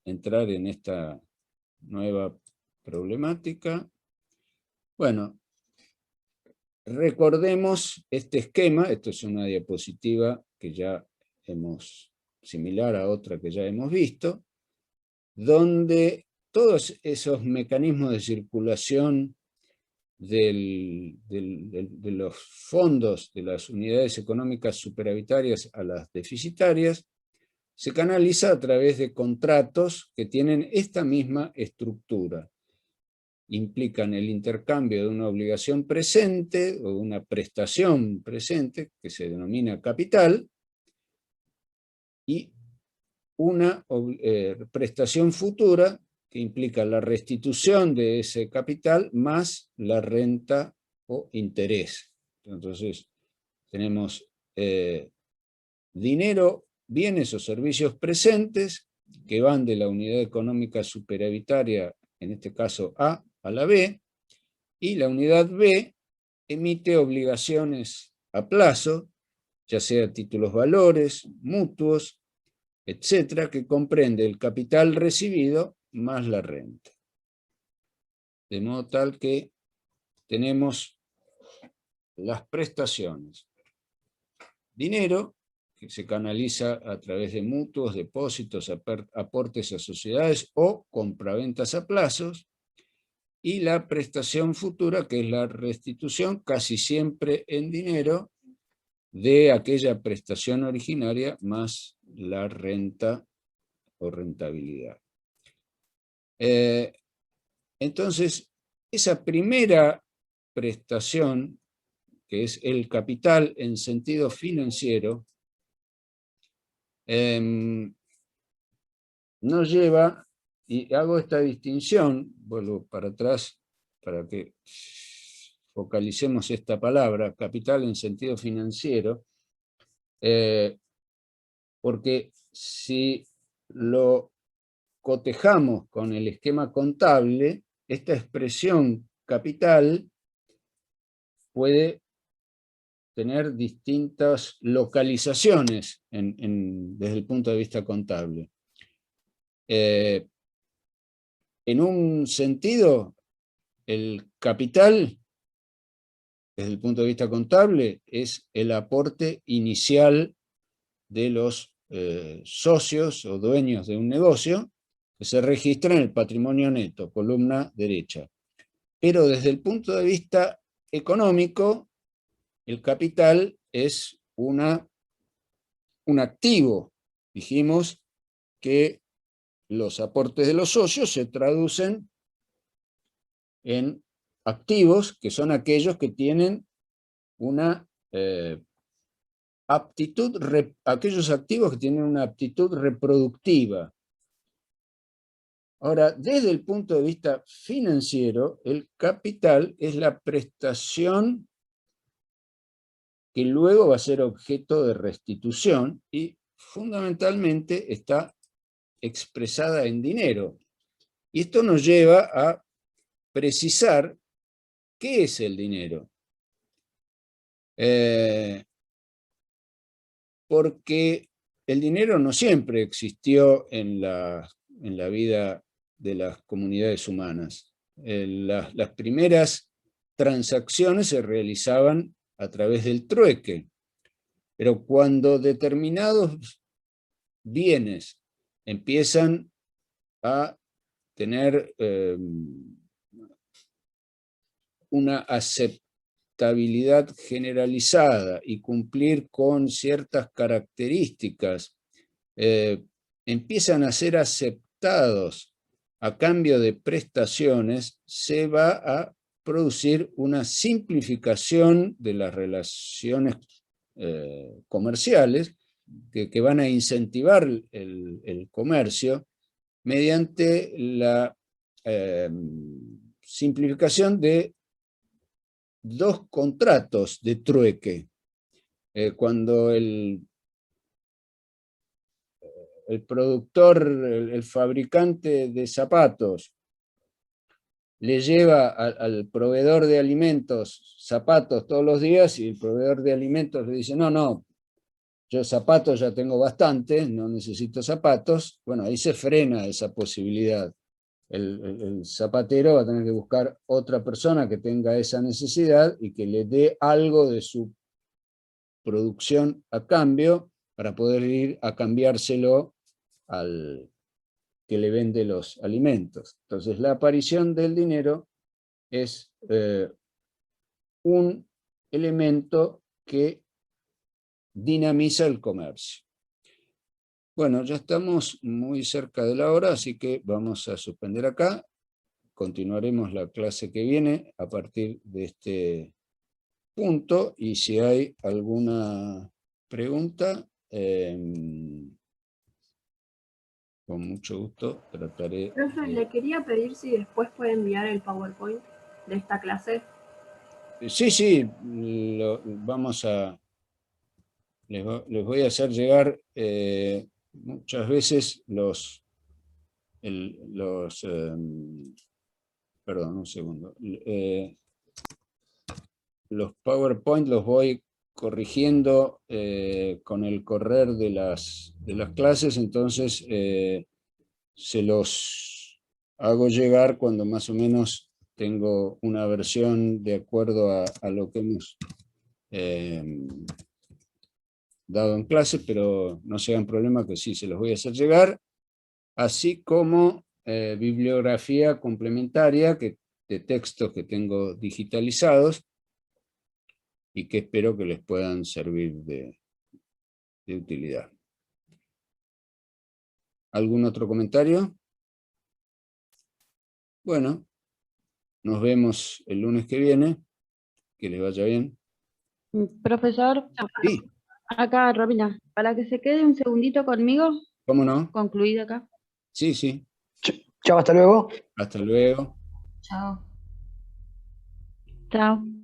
entrar en esta nueva problemática? Bueno, recordemos este esquema. Esto es una diapositiva que ya similar a otra que ya hemos visto, donde todos esos mecanismos de circulación de los fondos de las unidades económicas superavitarias a las deficitarias se canaliza a través de contratos que tienen esta misma estructura. Implican el intercambio de una obligación presente o una prestación presente, que se denomina capital, y una prestación futura que implica la restitución de ese capital más la renta o interés. Entonces, tenemos dinero, bienes o servicios presentes que van de la unidad económica superavitaria, en este caso A, a la B, y la unidad B emite obligaciones a plazo, ya sea títulos valores, mutuos, etcétera, que comprende el capital recibido más la renta. De modo tal que tenemos las prestaciones. Dinero, que se canaliza a través de mutuos, depósitos, aportes a sociedades o compraventas a plazos, y la prestación futura, que es la restitución, casi siempre en dinero, de aquella prestación originaria más la renta o rentabilidad. Entonces, esa primera prestación, que es el capital en sentido financiero, nos lleva, y hago esta distinción, vuelvo para atrás para que focalicemos esta palabra, capital en sentido financiero, porque si lo cotejamos con el esquema contable, esta expresión capital puede tener distintas localizaciones desde el punto de vista contable. En un sentido, el capital, desde el punto de vista contable, es el aporte inicial de los socios o dueños de un negocio que se registra en el patrimonio neto, columna derecha. Pero desde el punto de vista económico, el capital es un activo. Dijimos que los aportes de los socios se traducen en activos, que son aquellos que tienen una aquellos activos que tienen una aptitud reproductiva. Ahora, desde el punto de vista financiero, el capital es la prestación que luego va a ser objeto de restitución y fundamentalmente está expresada en dinero. Y esto nos lleva a precisar qué es el dinero. Porque el dinero no siempre existió en la vida de las comunidades humanas. Las primeras transacciones se realizaban a través del trueque, pero cuando determinados bienes empiezan a tener una aceptabilidad generalizada y cumplir con ciertas características, empiezan a ser aceptados a cambio de prestaciones, se va a producir una simplificación de las relaciones comerciales que van a incentivar el comercio mediante la simplificación de dos contratos de trueque. Cuando el productor, el fabricante de zapatos, le lleva al proveedor de alimentos zapatos todos los días y el proveedor de alimentos le dice, no, yo zapatos ya tengo bastante, no necesito zapatos, bueno, ahí se frena esa posibilidad. El zapatero va a tener que buscar otra persona que tenga esa necesidad y que le dé algo de su producción a cambio para poder ir a cambiárselo al que le vende los alimentos. Entonces la aparición del dinero es un elemento que dinamiza el comercio. Bueno, ya estamos muy cerca de la hora, así que vamos a suspender acá. Continuaremos la clase que viene a partir de este punto, y si hay alguna pregunta, con mucho gusto trataré.
Profe, le quería pedir si después puede enviar el PowerPoint de esta clase.
Sí, vamos a... Les voy a hacer llegar muchas veces perdón, un segundo. Los PowerPoint los voy corrigiendo con el correr de las clases, entonces se los hago llegar cuando más o menos tengo una versión de acuerdo a lo que hemos dado en clase, pero no se hagan problema que sí, se los voy a hacer llegar, así como bibliografía complementaria de textos que tengo digitalizados y que espero que les puedan servir de utilidad. ¿Algún otro comentario? Bueno, nos vemos el lunes que viene. Que les vaya bien.
Profesor,
Sí.
Acá Romina, para que se quede un segundito conmigo.
¿Cómo no?
Concluido acá.
Sí, sí.
Chao, hasta luego.
Hasta luego.
Chao.
Chao.